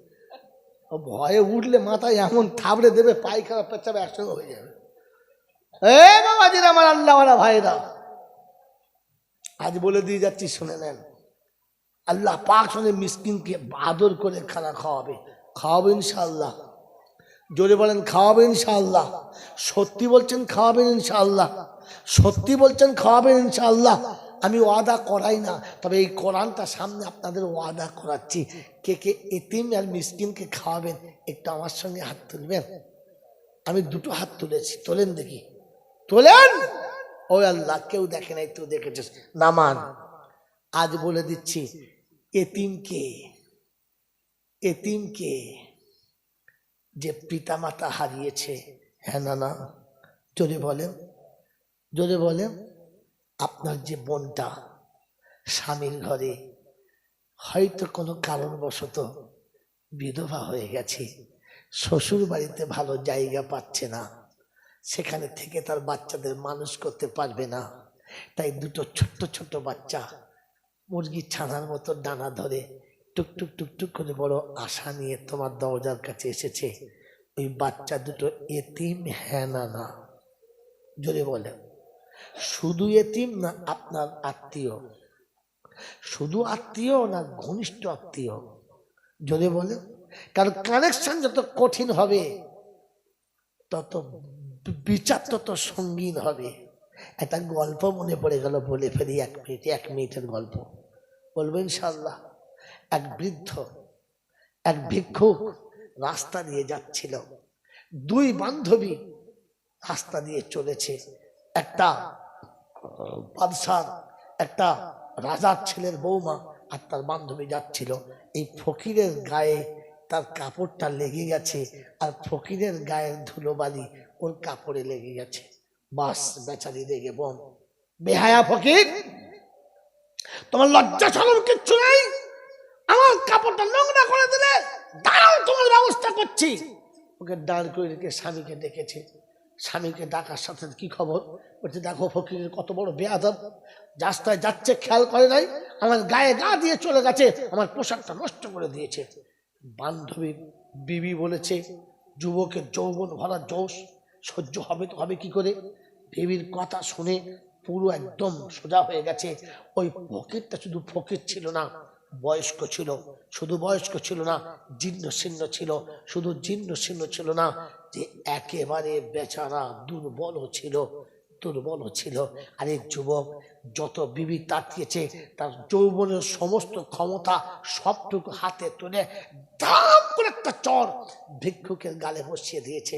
ভয়ে উঠলে মাথায় এমন থাবড়ে দেবে, পায়খানা পেচ্ছাবে একসঙ্গে হয়ে যাবে। এ বাবাজির, আমার আল্লাহওয়ালা ভাইরা, আজ বলে দিয়ে যাচ্ছি, শুনে নেন। আল্লাহ পাক সঙ্গে মিসকিনকে আদর করে খানা খাওয়াবে। খাওয়াবে ইনশাআল্লাহ। জোরে বলেন খাওয়াবে ইনশাআল্লাহ। সত্যি বলছেন খাওয়াবেন ইনশাআল্লাহ? সত্যি বলছেন খাওয়াবেন ইনশাআল্লাহ? আমি ওয়াদা করাই না, তবে এই কোরআনটা সামনে আপনাদের ওয়াদা করাচ্ছি। কে কে এতিম আর মিসকিনকে খাওয়াবেন একটু আমার সঙ্গে হাত তুলবেন? আমি দুটো হাত তুলেছি, তোলেন দেখি, তোলেন। ওই আল্লাহ, কেউ দেখে নাই, তুই দেখেছিস, নামান। আজ বলে দিচ্ছি, এতিমকে, এতিমকে যে পিতামাতা হারিয়েছে, হ্যাঁ না না, জোরে বলেন, জোরে বলেন। আপনার যে বোনটা স্বামীর ঘরে হয়তো কোনো কারণবশত বিধবা হয়ে গেছে, শ্বশুর বাড়িতে ভালো জায়গা পাচ্ছে না, সেখানে থেকে তার বাচ্চাদের মানুষ করতে পারবে না, তাই দুটো ছোট্ট ছোট্ট বাচ্চা মুরগির ছানার মতো ডানা ধরে টুকটুক টুকটুক করে বড় আশা নিয়ে তোমার দরজার কাছে এসেছে। ওই বাচ্চা দুটো এতিম, হ্যাঁ না না, জোরে বলেন। শুধু এতিম না আপনার আত্মীয়? শুধু আত্মীয় না ঘনিষ্ঠ আত্মীয়? জোরে বলেন। কারণ কানেকশন যত কঠিন হবে তত বিচার তত সঙ্গীন হবে। একটা গল্প মনে পড়ে গেল, বলে ফেলি, 1 মিনিটের গল্প বলবো ইনশাআল্লাহ। এক বৃদ্ধ, এক ভিক্ষুক রাস্তা দিয়ে যাচ্ছিল। দুই বান্ধবী রাস্তা দিয়ে চলেছে। একটা বাদশার, একটা রাজার ছেলের বৌমা আর তার বান্ধবী যাচ্ছিল। এই ফকিরের গায়ে তার কাপড়টা লেগে গেছে, আর ফকিরের গায়ের ধুলোবালি ওর কাপড়ে লেগে গেছে। বাস, বেচারি রেগে বোন, বেহায়া ফকির, তোমার লজ্জা শরম কিচ্ছু নেই, আমার কাপড়টা নোংরা করে দিলে, দাঁড়াও তোমার ব্যবস্থা করছি। ওকে দাঁড় করে রেখে স্বামীকে ডেকেছে। স্বামীকে ডাকার সাথে কি খবর? বলছে দেখো ফকিরের কত বড় বেয়াদব, রাস্তায় যাচ্ছে খেয়াল করে নাই, আমার গায়ে গা দিয়ে চলে গেছে, আমার পোশাকটা নষ্ট করে দিয়েছে। বান্ধবী বিবি বলেছে, যুবকের যৌবন ভরা জোশ, সহ্য হবে তো হবে কি করে। বিবির কথা শুনে পুরো একদম সোজা হয়ে গেছে। ওই ফকিরটা শুধু ফকির ছিল না, বয়স্ক ছিল। শুধু বয়স্ক ছিল না, জীর্ণ শীর্ণ ছিল। শুধু জীর্ণ শীর্ণ ছিল না, যে একেবারে বেচারা দুর্বল ছিল। দুর্বল ছিল। আর এই যুবক যত বিবি তাকিয়েছে তার যৌবনের সমস্ত ক্ষমতা সবটুকু হাতে তুলে দাম করে একটা চর ভিক্ষুকের গালে বসিয়ে দিয়েছে।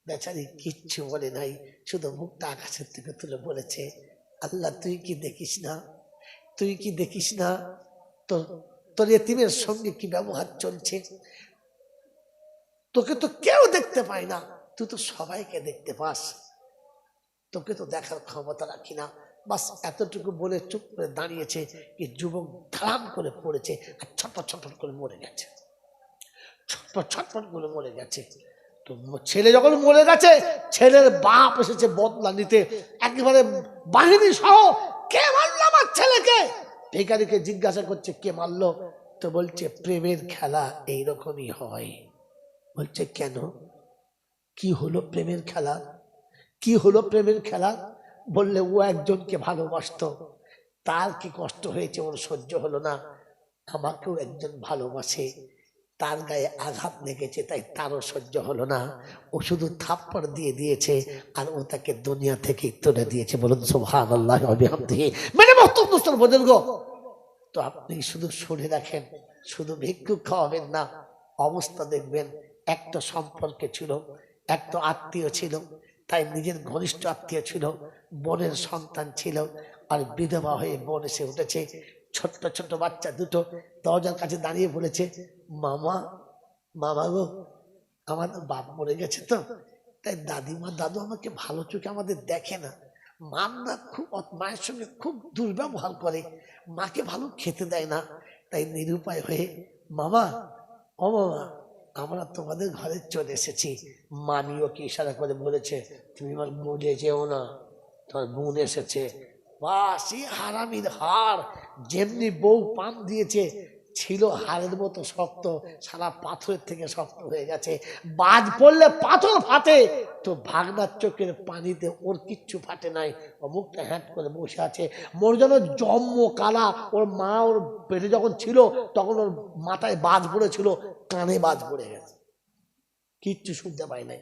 বেচারি কিচ্ছু বলে নাই, শুধু মুখটা আকাশের দিকে তুলে বলেছে, আল্লাহ তুই কি দেখিস না, তুই কি দেখিস না তোর তোর এতিমের সঙ্গে কি ব্যবহার চলছে? তোকে তো কেউ দেখতে পায় না, তুই তো সবাইকে দেখতে পাস, তোকে তো দেখার ক্ষমতা রাখি না। বাস এতটুকু বলে চুপ করে দাঁড়িয়েছে কি যুবক ধারাম করে পড়েছে আর ছটফট ছটফট করে মরে গেছে, ছটফট ছটফট করে মরে গেছে। তো ছেলে যখন মরে গেছে, ছেলের বাপ এসেছে বদলা নিতে, একেবারে বাহিনী সহ, কে মারলো আমার ছেলেকে? ভিখারিকে জিজ্ঞাসা করছে কে মারলো? তো বলছে প্রেমের খেলা এইরকমই হয়। বলছে কেন, কি হলো প্রেমের খেলা, কি হলো প্রেমের খেলা? বললে ও একজনকে ভালোবাসতো, তার কি কষ্ট হয়েছে ওর সহ্য হলো না, আমাকেও একজন ভালোবাসে, তার গায়ে আঘাত লেগেছে তাই তারও সহ্য হলো না, ও শুধু থাপ্পড় দিয়ে দিয়েছে আর ও তাকে দুনিয়া থেকে তুলে দিয়েছে। বলুন সুবহানাল্লাহ ওয়া বিহামদিহি। মানে বক্তব্য বুজুর্গ, তো আপনি শুধু শুনে রাখেন, শুধু ভিক্ষুক খাওয়াবেন না, অবস্থা দেখবেন। একটা সম্পর্কে ছিল, একটা আত্মীয় ছিল, তাই নিজের ঘনিষ্ঠ আত্মীয় ছিল, বোনের সন্তান ছিল, আর বিধবা হয়ে বোন এসে উঠেছে। ছোট্ট ছোট্ট বাচ্চা দুটো দরজার কাছে দাঁড়িয়ে বলেছে, মামা, মামা গো, আমার বাপ মরে গেছে তো, তাই দাদিমা দাদু আমাকে ভালো চোখে আমাদের দেখে না, মায়ের সঙ্গে খুব দুর্ব্যবহার করে, মাকে ভালো খেতে দেয় না, তাই নিরুপায় হয়ে মামা, ও মামা, আমরা তোমাদের ঘরে চলে এসেছি। মামিও কি ইশারা করে বলেছে তুমি আমার বুঝে যেও না, তোমার বোন এসেছে। বাসি হারামির হাড়, যেমনি বউ পান দিয়েছে, ছিল হাড়ের মতো শক্ত, সারা পাথরের থেকে শক্ত হয়ে গেছে। বাজ পড়লে পাথর ফাটে, তো ভাগনার চোখের পানিতে ওর কিচ্ছু ফাটে নাই, ও মুখটা হ্যাট করে বসে আছে। মোর যেন জম্ম কালা। ওর মা ওর পেটে যখন ছিল তখন ওর মাথায় বাজ পড়েছিল, কানে বাজ পড়ে গেছে, কিচ্ছু শুনতে পায় নাই।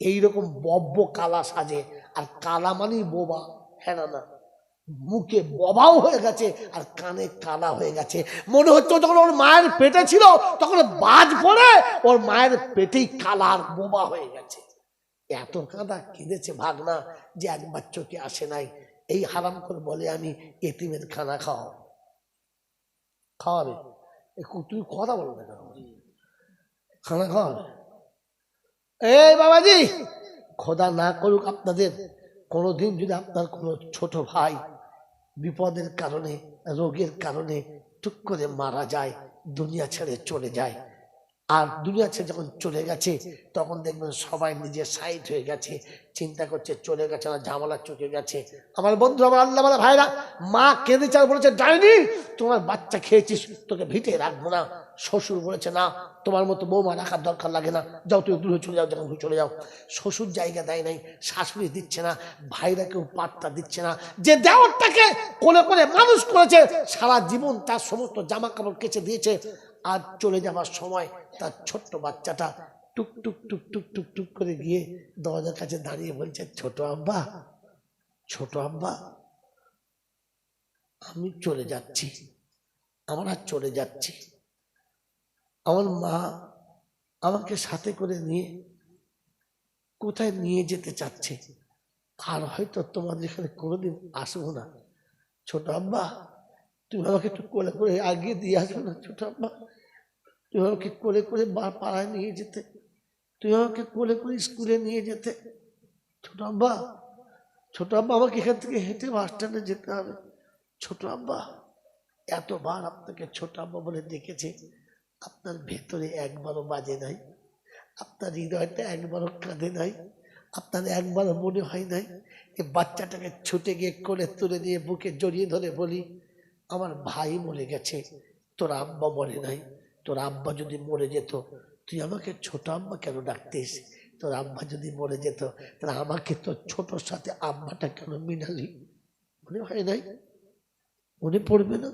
এইরকম বব্য কালা সাজে, আর কালা মানেই বোবা, হ্যাঁ না, মুখে ববাও হয়ে গেছে আর কানে কালা হয়ে গেছে। মনে হচ্ছে যখন ওর মায়ের পেটে ছিল তখন বাজ পড়ে ওর মায়ের পেটেই কালা আর বোবা হয়ে গেছে। এত কাঁদা কেঁদেছে ভাগনা যে একবার চোখে আসে নাই। এই হারাম করে বলে আমি এতিমের খানা খাওয়াবে, তুমি কথা বলো না কেন, খানা খাওয়াবে? এই বাবাজি, খোদা না করুক আপনাদের কোনোদিন যদি আপনার কোনো ছোট ভাই বিপদের কারণে, রোগের কারণে টুক করে মারা যায়, দুনিয়া ছেড়ে চলে যায়, আর দুনিয়া ছেড়ে যখন চলে গেছে তখন দেখবেন সবাই নিজের সাইড হয়ে গেছে, চিন্তা করছে চলে গেছে না, ঝামেলা চুকে গেছে। আমার বন্ধু, আমার আল্লাহ বলা ভাইরা, মা কেঁদেছে আর বলেছে ডাইনি তোমার বাচ্চা খেয়েছিস, তোকে ভিটে রাখবো না। শ্বশুর বলেছে না, তোমার মতো বৌমা রাখার দরকার লাগে না, যাও তুই দূরে চলে যাও, যখন চলে যাও। শ্বশুর জায়গা দেয় নাই, শাশুড়ি দিচ্ছে না, ভাইরা কেউ পাত্তা দিচ্ছে না। যে দেওয়ারটাকে কোলে করে মানুষ করেছে, সারা জীবন তার সমস্ত জামা কাপড় কেচে দিয়েছে, আর চলে যাবার সময় তার ছোট্ট বাচ্চাটা টুক টুক টুক টুক টুক টুক করে গিয়ে দরজার কাছে দাঁড়িয়ে বলছে, ছোট আব্বা, ছোট আব্বা, আমি চলে যাচ্ছি, আমরা চলে যাচ্ছি। আমার মা আমাকে সাথে করে নিয়ে কোথায় নিয়ে যেতে চাচ্ছে, আর হয়তো তোমাদের এখানে কোনোদিন আসবো না। ছোট আব্বা, তুমি আমাকে একটু কোলে করে আগিয়ে দিয়ে আসবে না? ছোট আব্বা, তুমি আমাকে কোলে করে পাড়ায় নিয়ে যেতে, তুমি আমাকে কোলে করে স্কুলে নিয়ে যেতে। ছোট আব্বা, ছোট আব্বা, আমাকে এখান থেকে হেঁটে বাস স্ট্যান্ডে যেতে হবে। ছোট আব্বা, এতবার আপনাকে ছোট আব্বা বলে ডেকেছে, আপনার ভেতরে একবারও বাজে নাই, আপনার হৃদয়টা একবারও কাঁদে নাই, আপনার একবারও মনে হয় নাই এই বাচ্চাটাকে ছুটে গিয়ে কোলে তুলে নিয়ে বুকে জড়িয়ে ধরে বলি, আমার ভাই মরে গেছে, তোর আব্বা মরে নাই। তোর আব্বা যদি মরে যেত তুই আমাকে ছোট আব্বা কেন ডাকতিস? তোর আব্বা যদি মরে যেত তাহলে আমাকে তোর ছোটর সাথে আব্বাটা কেন মিলালি? মনে হয় নাই? মনে পড়বে না?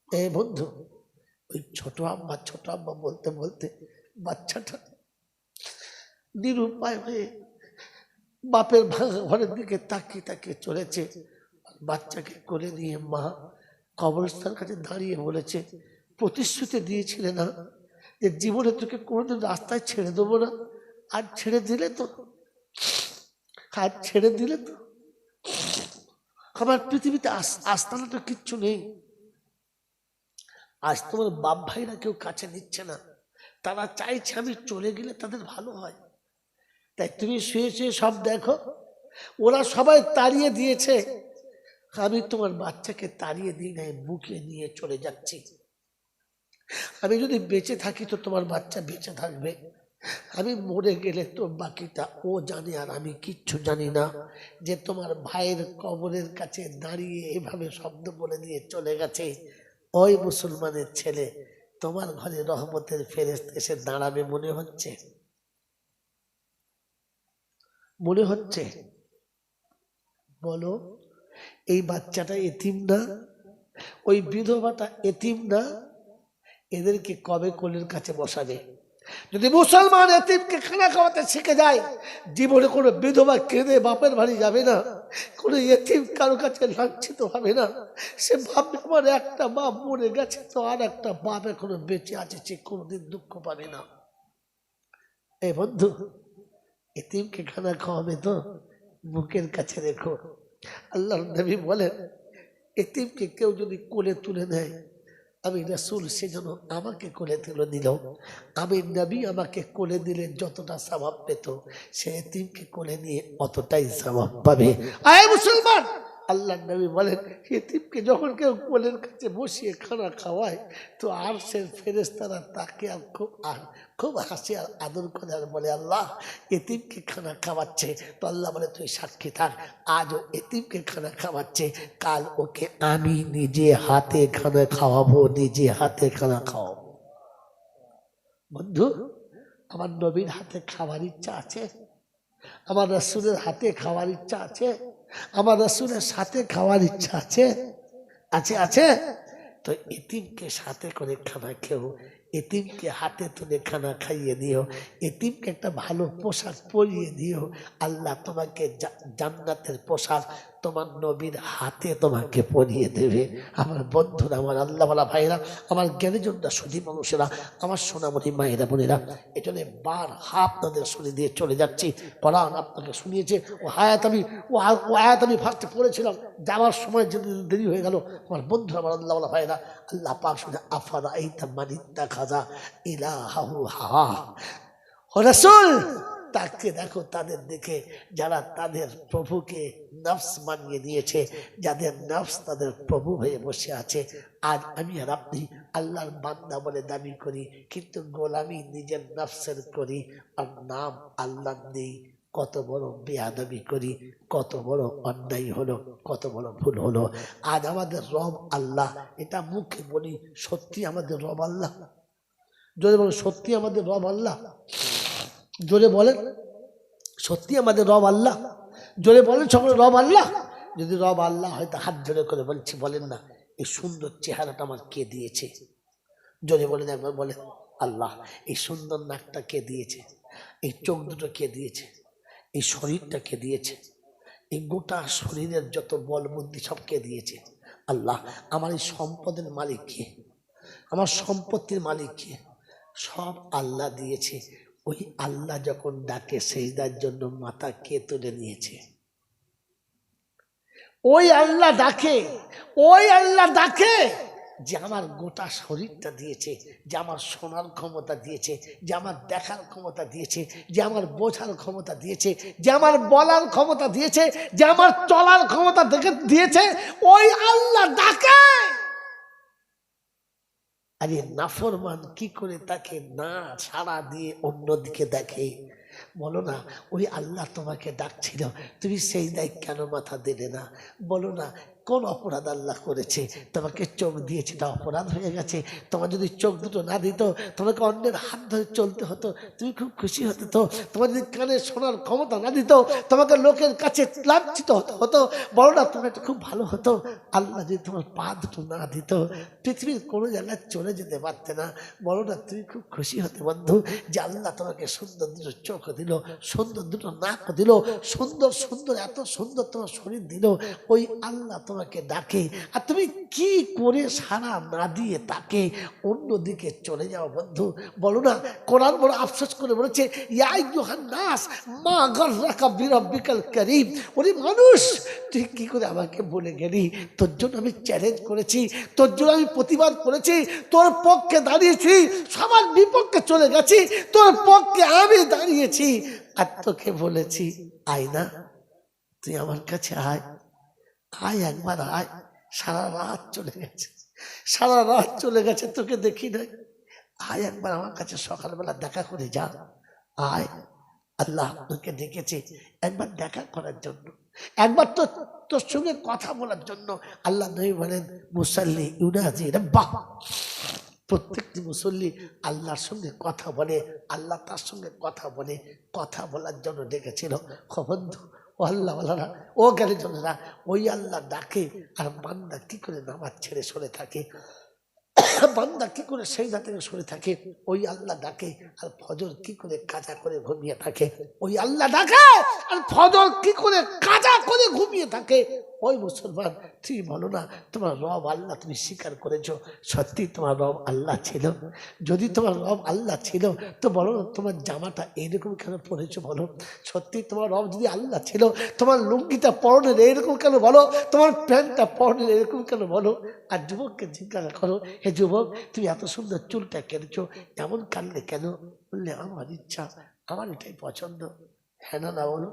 এ বন্ধু, ওই ছোট আব্বা বলতে বলতে বাচ্চাটা নিরুপায় হয়ে বাপের ভাঙা ঘরের দিকে তাকিয়ে তাকিয়ে চলেছে। বাচ্চাকে কোলে নিয়ে মা কবরস্থান কাছে দাঁড়িয়ে বলেছে, প্রতিশ্রুতি দিয়েছিলে না যে জীবনে তোকে কোনোদিন রাস্তায় ছেড়ে দেবো না, আজ ছেড়ে দিলে তো, আজ ছেড়ে দিলে তো। আমার পৃথিবীতে আস্তানা তো কিচ্ছু নেই। আজ তোমার বাপ ভাইরা কেউ কাছে নিচ্ছে না, তারা চাইছে আমি চলে গেলে তাদের ভালো হয়। তাই তুমি শুয়ে শুয়ে সব দেখো, ওরা সবাই তাড়িয়ে দিয়েছে, আমি তোমার বাচ্চাকে তাড়িয়ে দিই নাই, বুকে নিয়ে চলে যাচ্ছি। আমি যদি বেঁচে থাকি তো তোমার বাচ্চা বেঁচে থাকবে, আমি মরে গেলে তো বাকিটা ও জানে আর আমি কিচ্ছু জানি না। যে তোমার ভাইয়ের কবরের কাছে দাঁড়িয়ে এভাবে শব্দ বলে দিয়ে চলে গেছে, ওই মুসলমানের ছেলে তোমার ঘরে রহমতের ফেরেশতা এসে দাঁড়াবে মনে হচ্ছে? মনে হচ্ছে? বলো, এই বাচ্চাটা এতিম না? ওই বিধবাটা এতিম না? এদেরকে কবে কোলের কাছে বসাবে? যদি মুসলমান এতিমকে খানা খাওয়াতে শিখে যায়, জীবনে কোনো বিধবা কেঁদে বাপের বাড়ি যাবে না, কোনো এতিম কারো কাছে লাঞ্ছিত হবে না। সে ভাববে আমার একটা বাপ মরে গেছে তো আর একটা বাপ এখনো বেঁচে আছে, সে কোনোদিন দুঃখ পাবে না। এই বন্ধু, এতিমকে খানা খাওয়াবে তো বুকের কাছে রেখো। আল্লাহর নবী বলেন, এতিমকে কেউ যদি কোলে তুলে নেয়, আমি রাসূল সে যেন আমাকে কোলে তুলে দিল। আমি নবী আমাকে কোলে দিলে যতটা সওয়াব পেত, সে এতিমকে কোলে নিয়ে অতটাই সওয়াব পাবে। আয় মুসলমান, আল্লাহ নবী বলেন, এতিমকে যখন কেউ কোলের কাছে বসিয়ে খানা খাওয়ায় তো আর সে ফেরেশতারা তাকে আর খুব হাসি আর আদর করে আর বলে, আল্লাহ এতিমকে খানা খাওয়াচ্ছে। তো আল্লাহ বলে, তুই সাক্ষী থাক, আজও এতিমকে খানা খাওয়াচ্ছে, কাল ওকে আমি নিজে হাতে খানা খাওয়াবো, নিজে হাতে খানা খাওয়াবো। বন্ধু, আমার নবীর হাতে খাওয়ার ইচ্ছা আছে? আমার রাসূলের হাতে খাওয়ার ইচ্ছা আছে? আমার রাসূলের সাথে খাওয়ার ইচ্ছা আছে? আছে? আছে? তো এতিমকে সাথে করে খানা খেও, এতিমকে হাতে তুলে খানা খাইয়ে দিও, এতিমকে একটা ভালো পোশাক পরিয়ে দিও। আল্লাহ তোমাকে জান্নাতের পোশাক তোমার নবীর হাতে তোমাকে পরিয়ে দেবে। আমার বন্ধুরা, আমার আল্লাহওয়ালা ভাইরা, আমার জ্ঞানীজনরা, সুধী মানুষেরা, আমার সোনামণি মায়েরা বোনেরা, এই জন্য বার আপনাদের শুনে দিয়ে চলে যাচ্ছি। কোরআন আপনাকে শুনিয়েছে, ও আয়াত আমি ফার্স্টে পড়েছিলাম, যাওয়ার সময় যদি দেরি হয়ে গেল, আমার বন্ধুরা, আমার আল্লাহওয়ালা ভাইরা, আল্লাহ পাক শুনে আফারা এইতা মানিত্তা খাজা ইলাহু হা ও রাসূল, তাকে দেখো, তাদের দেখে যারা তাদের প্রভুকে নফস মানিয়ে নিয়েছে, যাদের নফস তাদের প্রভু হয়ে বসে আছে। আজ আমি আর আপনি আল্লাহর বান্দা বলে দাবি করি, কিন্তু গোলামি নিজের নফসের করি আর নাম আল্লাহ নেই। কত বড় বেয়াদবি করি, কত বড় অন্যায় হলো, কত বড় ভুল হলো। আজ আমাদের রব আল্লাহ, এটা মুখে বলি, সত্যি আমাদের রব আল্লাহ? জোরে বলেন, সত্যি আমাদের রব আল্লাহ? জোরে বলেন, সত্যি আমাদের রব আল্লাহ? জোরে বলেন সকলে, রব আল্লাহ? যদি রব আল্লাহ হয়তো হাত জোরে করে বলছি, বলেন না, এই সুন্দর চেহারাটা আমার কে দিয়েছে? জোরে বলেন, একবার বলেন, আল্লাহ। এই সুন্দর নাকটা কে দিয়েছে? এই চোখ দুটো কে দিয়েছে? এই শরীরটা কে দিয়েছে? এই গোটা শরীরের যত বল বুদ্ধি সব কে দিয়েছে? আল্লাহ। আমার এই সম্পদের মালিক কে? আমার সম্পত্তির মালিক কে? সব আল্লাহ দিয়েছে। ওই আল্লাহ যখন ডাকে সেজদার জন্য মাথা কে তুলে নিয়েছে? ওই আল্লাহ ডাকে, ওই আল্লাহ ডাকে যে আমার গোটা শরীরটা দিয়েছে, যে আমার শোনার ক্ষমতা দিয়েছে, যে আমার দেখার ক্ষমতা দিয়েছে, যে আমার বোঝার ক্ষমতা দিয়েছে, যে আমার বলার ক্ষমতা দিয়েছে, যে আমার চলার ক্ষমতা দিয়েছে, ওই আল্লাহ ডাকে। আরে নাফরমান কি করে তাকে না সাড়া দিয়ে অন্যদিকে দেখে? বলো না, ওই আল্লাহ তোমাকে ডাকছিল, তুমি সেই দায় কেন মাথা দিলে না? বলো না, কোন অপরাধ আল্লাহ করেছে? তোমাকে চোখ দিয়েছে, তা অপরাধ হয়ে গেছে। তোমার যদি চোখ দুটো না দিত, তোমাকে অন্যের হাত ধরে চলতে হতো, তুমি খুব খুশি হতে তো। তোমার যদি কানে শোনার ক্ষমতা না দিত, তোমাকে লোকের কাছে লাঞ্ছিত হতে হতো। বড়রা তোমার খুব ভালো হতো। আল্লাহ যদি তোমার পা দুটো না দিত, পৃথিবীর কোনো জায়গায় চলে যেতে পারতে না। বড়রা তুমি খুব খুশি হতে বন্ধু, যে আল্লাহ তোমাকে সুন্দর দুটো চোখ দিল, সুন্দর দুটো নাক দিল, সুন্দর সুন্দর এত সুন্দর তোমার শরীর দিল। ওই আল্লাহ তোমাকে ডাকে, আর তুমি কি করে সাড়া না দিয়ে তাকে অন্যদিকে চলে যাও বন্ধু? বলো না, কোরআন বড় আফসোস করে বলেছে, ইয়া আইয়ুহান নাস মা গাররাকা বিরাব্বিকাল কারীম। ওরে মানুষ, তুই কি করে আমাকে বলে গেলি? তোর জন্য আমি চ্যালেঞ্জ করেছি, তোর জন্য আমি প্রতিবাদ করেছি, তোর পক্ষে দাঁড়িয়েছি, সবার বিপক্ষে চলে গেছি, তোর পক্ষে আমি দাঁড়িয়েছি। আর তোকে বলেছি আয় না, তুই আমার কাছে আয়, আয় একবার আয়। সারা রাত চলে গেছে, সারা রাত চলে গেছে, তোকে দেখি নাই। আয় একবার আমার কাছে, সকালবেলা দেখা করে যা, আয়। আল্লাহ আপনাকে ডেকেছে একবার দেখা করার জন্য, একবার তো তোর সঙ্গে কথা বলার জন্য। আল্লাহ নবী বলেন, মুসাল্লি ইউনাজি রাব্বাহ। প্রত্যেকটি মুসল্লি আল্লাহর সঙ্গে কথা বলে, আল্লাহ তার সঙ্গে কথা বলে, কথা বলার জন্য ডেকেছিল। বন্ধু, ও আল্লাহ ওয়ালারা, ও জ্ঞানী জনেরা, ওই আল্লাহ ডাকে, আর বান্দা কি করে নামাজ ছেড়ে সরে থাকে, বান্দা কি করে সেজদা থেকে সরে থাকে। ওই আল্লাহ ডাকে, আর ফজর কি করে কাজা করে ঘুমিয়ে থাকে। ওই আল্লাহ ডাকে, আর ফজর কি করে কাজা করে ঘুমিয়ে থাকে। ওই মুসলমান, তুমি বলো না, তোমার রব আল্লাহ তুমি স্বীকার করেছো, সত্যি তোমার রব আল্লাহ ছিল? যদি তোমার রব আল্লাহ ছিল, তো বলো তোমার জামাটা এইরকম কেন পরেছো? বলো, সত্যি তোমার রব যদি আল্লাহ ছিল, তোমার লুঙ্গিটা পরনের এইরকম কেন বলো, তোমার প্যান্টটা পরনের এরকম কেন বলো। আর যুবককে জিজ্ঞাসা করো, হে যুবক, তুমি এত সুন্দর চুলটা কেটেছো, এমন কাটলে কেন? বললে আমার ইচ্ছা, আমার এটাই পছন্দ। হ্যাঁ না না বলো,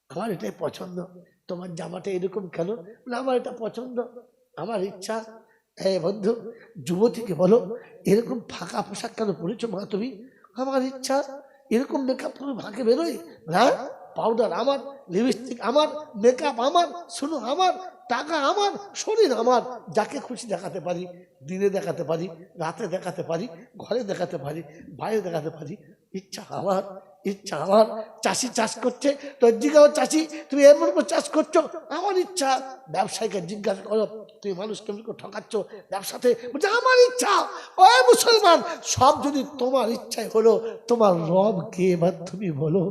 আমার এটাই পছন্দ। তোমার জামাটা এরকম কেন? না, আমার এটা পছন্দ, আমার ইচ্ছা। হ্যাঁ বন্ধু, যুবতীকে বলো, এরকম ফাঁকা পোশাক কেন পরেছো মা তুমি? আমার ইচ্ছা। এরকম মেকআপ তুমি ভাগে বেরোয় না? পাউডার আমার, লিপস্টিক আমার, মেকআপ আমার, শুনো আমার, টাকা আমার, শরীর আমার, যাকে খুশি দেখাতে পারি, দিনে দেখাতে পারি, রাতে দেখাতে পারি, ঘরে দেখাতে পারি, বাইরে দেখাতে পারি। ইচ্ছা আমার, ইচ্ছা আমার। চাষি চাষ করছে, তোর জিজ্ঞাসা চাষি তুমি এমন করে চাষ করছো, আমার ইচ্ছা। ব্যবসায়ীকে জিজ্ঞাসা করো, তুমি মানুষ কেমন করে ঠকাচ্ছ ব্যবসাতে, বলছে আমার ইচ্ছা। ওই মুসলমান, সব যদি তোমার ইচ্ছায় হলো, তোমার রব কে এবার তুমি বলো?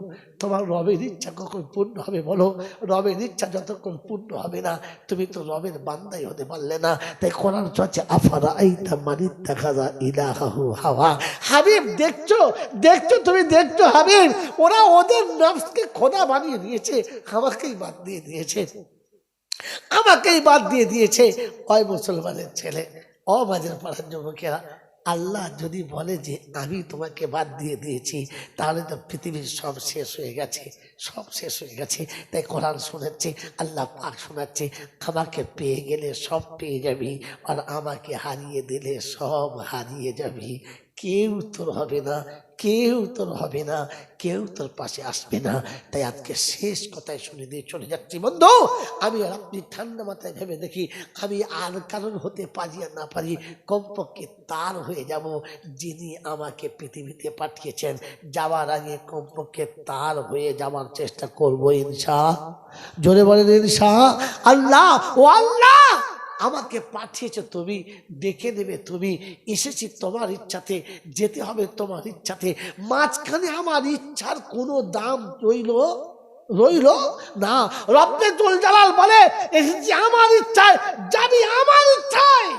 তোমার রবের ইচ্ছা কখন পূর্ণ হবে বলো? রবের ইচ্ছা যতক্ষণ পূর্ণ হবে না, তুমি তো রবের বান্দাই হতে পারলে না। তাই কোরআন চলছে, আফারা আইতা মানিত্তা খাজা ইলাহু হাওয়া। হাবিব দেখছো, দেখছো, তুমি দেখছো হাবিব, ওরা ওদের নফসকে খোদা বানিয়ে দিয়েছে, আমাকেই বাদ দিয়ে দিয়েছে, আমাকেই বাদ দিয়ে দিয়েছে। ওই মুসলমানের ছেলে, ও মাঝের পাড়ার যুবকেরা, আল্লাহ যদি বলে যে আমি তোমাকে বাদ দিয়ে দিয়েছি, তাহলে তো পৃথিবীর সব শেষ হয়ে গেছে, সব শেষ হয়ে গেছে। তাই কোরআন শোনাচ্ছে, আল্লাহ পাক শোনাচ্ছে, আমাকে পেয়ে গেলে সব পেয়ে যাবি, আর আমাকে হারিয়ে দিলে সব হারিয়ে যাবি। কেউ তোর হবে না, কেউ তোর হবে না, কেউ তোর পাশে আসবে না। তাই আজকে শেষ কথায় শুনে দিয়ে চলে যাচ্ছি বন্ধু। আমি আর আপনি ঠান্ডা মাথায় ভেবে দেখি, আমি আর কারণ হতে পারি আর না পারি, কমপক্ষে তার হয়ে যাব যিনি আমাকে পৃথিবীতে পাঠিয়েছেন। যাওয়ার আগে কমপক্ষে তার হয়ে যাওয়ার চেষ্টা করবো ইনশাআল্লাহ। জোরে বলেন ইনশাআল্লাহ। আল্লাহ, ও আল্লাহ, আমাকে পাঠিয়েছো তুমি, দেখে নেবে তুমি, এসেছি তোমার ইচ্ছাতে, যেতে হবে তোমার ইচ্ছাতে। মাঝখানে আমার ইচ্ছার কোনো দাম রইল না। রব্বে জুল জালাল বলে, এসেছি আমার ইচ্ছায়, যাবি আমার ইচ্ছায়।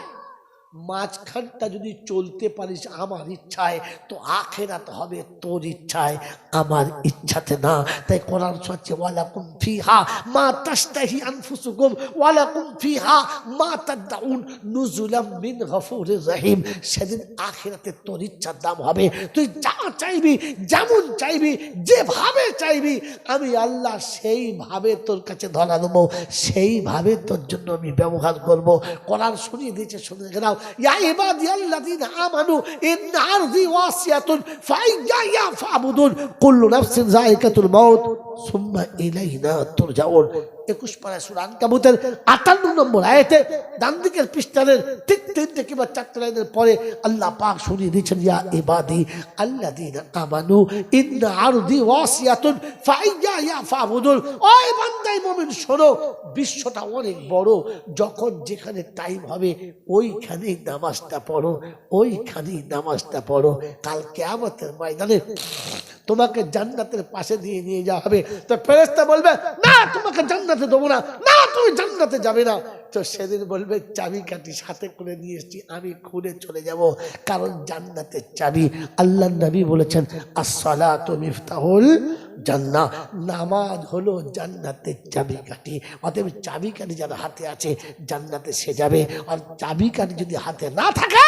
মাঝখানটা যদি চলতে পারিস আমার ইচ্ছায়, তো আখেরাত হবে তোর ইচ্ছায়, আমার ইচ্ছাতে না। তাই কোরআন হচ্ছে, ওয়ালাকুম ফিহা মা তাশতাহি আনফুসুকুম ওয়ালাকুম ফিহা মা তাদউন নুজুলাম মিন গফুরির রহিম। সেদিন আখেরাতে তোর ইচ্ছার দাম হবে। তুই যা চাইবি, যেমন চাইবি, যেভাবে চাইবি, আমি আল্লাহ সেইভাবে তোর কাছে ধরা দেবো, সেইভাবে তোর জন্য আমি ব্যবহার করব। কোরআন শুনিয়ে দিয়েছে, শুনে গেলাম, ইয়া ইবাদিয়াল্লাযীনা আমানু ইন্না আরদি ওয়াসিয়াতুন ফাইয়া ফাবুদুন কুল্লু নাফসিন যায়িকাতুল মাউত সুম্মা ইলাইনা তুরজাউন। 21 পারায় সূরা আনকাবুতের 58 নম্বর আয়াতে ডান দিকের পৃষ্ঠার ঠিক 3 থেকে বা 4 লাইনের পরে আল্লাহ পাক শুনিয়ে দিয়েছেন, ইয়া ইবাদি আল্লাযীনা আমানু ইন্না আরদি ওয়াসিয়াতুন ফাইয়া ফাবুদুন। ওই বান্দাই মুমিন শোনো, বিশ্বটা অনেক বড়, যখন যেখানে টাইম হবে ওইখানেই নামাজটা পড়ো, ওইখানেই নামাজটা পড়ো। কাল কিয়ামতের ময়দানে তোমাকে জান্নাতের পাশে দিয়ে নিয়ে যাওয়া হবে, তো ফেরেশতা বলবে না তোমাকে জান্নাতে দেবো না, না তুমি জান্নাতে যাবে না। তো সেদিন বলবে চাবিকাঠি সাথে করে নিয়ে এসেছি, আমি খুলে চলে যাব, কারণ জান্নাতের চাবি। আল্লাহর নবী বলেছেন আসসালাতু মিফতাহুল জান্নাহ, নামাজ হলো জান্নাতের চাবিকাঠি। অতএব চাবিকাঠি যার হাতে আছে জান্নাতে সে যাবে, আর চাবিকাঠি যদি হাতে না থাকে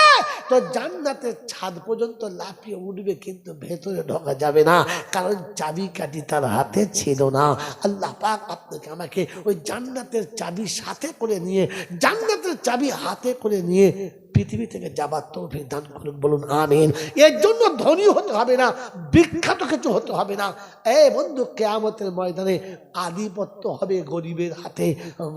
তো জান্নাতের ছাদ পর্যন্ত লাফিয়ে উঠবে, কিন্তু ভেতরে ঢোকা যাবে না, কারণ চাবিকাঠি তার হাতে ছিল না। আল্লাহ পাক আপনাকে আমাকে ওই জান্নাতের চাবি সাথে করে নিয়ে, জান্নাতের চাবি হাতে করে নিয়ে পৃথিবী থেকে যাবার তৌফিক দান করুন, বলুন আমিন। এর জন্য ধনী হতে হবে না, বিখ্যাত কিছু হতে হবে না। বন্ধু, কিয়ামতের ময়দানে আধিপত্য হবে গরিবের হাতে,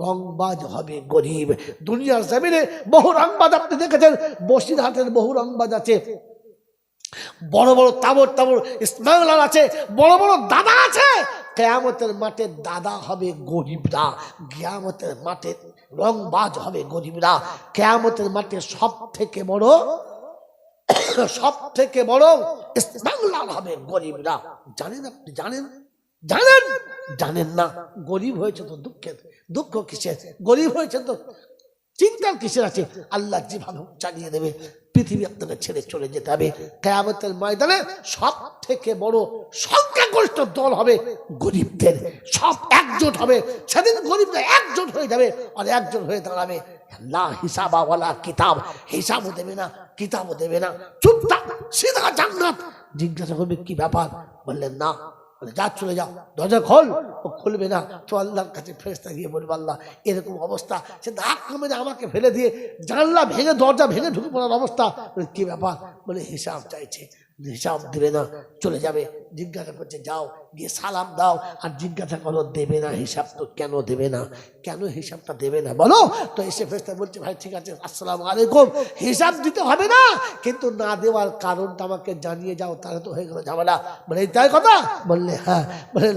রংবাজ হবে গরিব। দুনিয়ার জমিনে বহু রংবাজ আপনি দেখেছেন, বসিরহাটের বহু রংবাজ আছে, বড় বড় তাবর তাবর স্মাগলার আছে, বড় বড় দাদা আছে। কিয়ামতের মাঠে দাদা হবে গরিবরা, কিয়ামতের মাঠে রংবাজ হবে গরিবরা, কিয়ামতের মাঠে সব থেকে বড় স্মাগলার হবে গরিবরা। জানেন আপনি? জানেন জানেন জানেন না? গরিব হয়েছে তো দুঃখ কিসের? গরিব হয়েছে তো চিন্তার কিসের আছে? আল্লাহ যেভাবে চালিয়ে দেবে, পৃথিবী আপনাকে ছেড়ে চলে যেতে হবে। কিয়ামতের ময়দানে সব থেকে বড় সংখ্যাগরিষ্ঠ দল হবে গরিবদের, সব একজোট হবে। সেদিন গরিবরা একজোট হয়ে যাবে, আর একজোট হয়ে দাঁড়াবে লা হিসাবা ওয়ালা কিতাব, হিসাবও দেবে না, কিতাবও দেবে না, চুপচাপ সিধা জান্নাত। জিজ্ঞাসা করবে কি ব্যাপার? বললেন না, বলে যা চলে যাও, দরজা খোল। ও খুলবে না, তো আল্লাহর কাছে ফেরেশতা গিয়ে বলবে আল্লাহ এরকম অবস্থা, সে ধাক্কা মেরে আমাকে ফেলে দিয়ে জানলা ভেঙে দরজা ভেঙে ঢুকে পড়ার অবস্থা। বলে কি ব্যাপার? বলে হিসাব চাইছে, হিসাব দেবে না, চলে যাবে। জিজ্ঞাসা করছে যাও গিয়ে সালাম দাও, আর জিজ্ঞাসা করো দেবে না হিসাব, তো কেন দেবে না? কেন হিসাবটা দেবে না বলো? তো এসে ফেরেশতা বলছে ভাই ঠিক আছে, আসসালামু আলাইকুম, হিসাব দিতে হবে না, কিন্তু না দেওয়ার কারণটা আমাকে জানিয়ে যাও, তাহলে তো হয়ে গেল ঝামেলা। বলে তাই কথা? বললে হ্যাঁ। বলে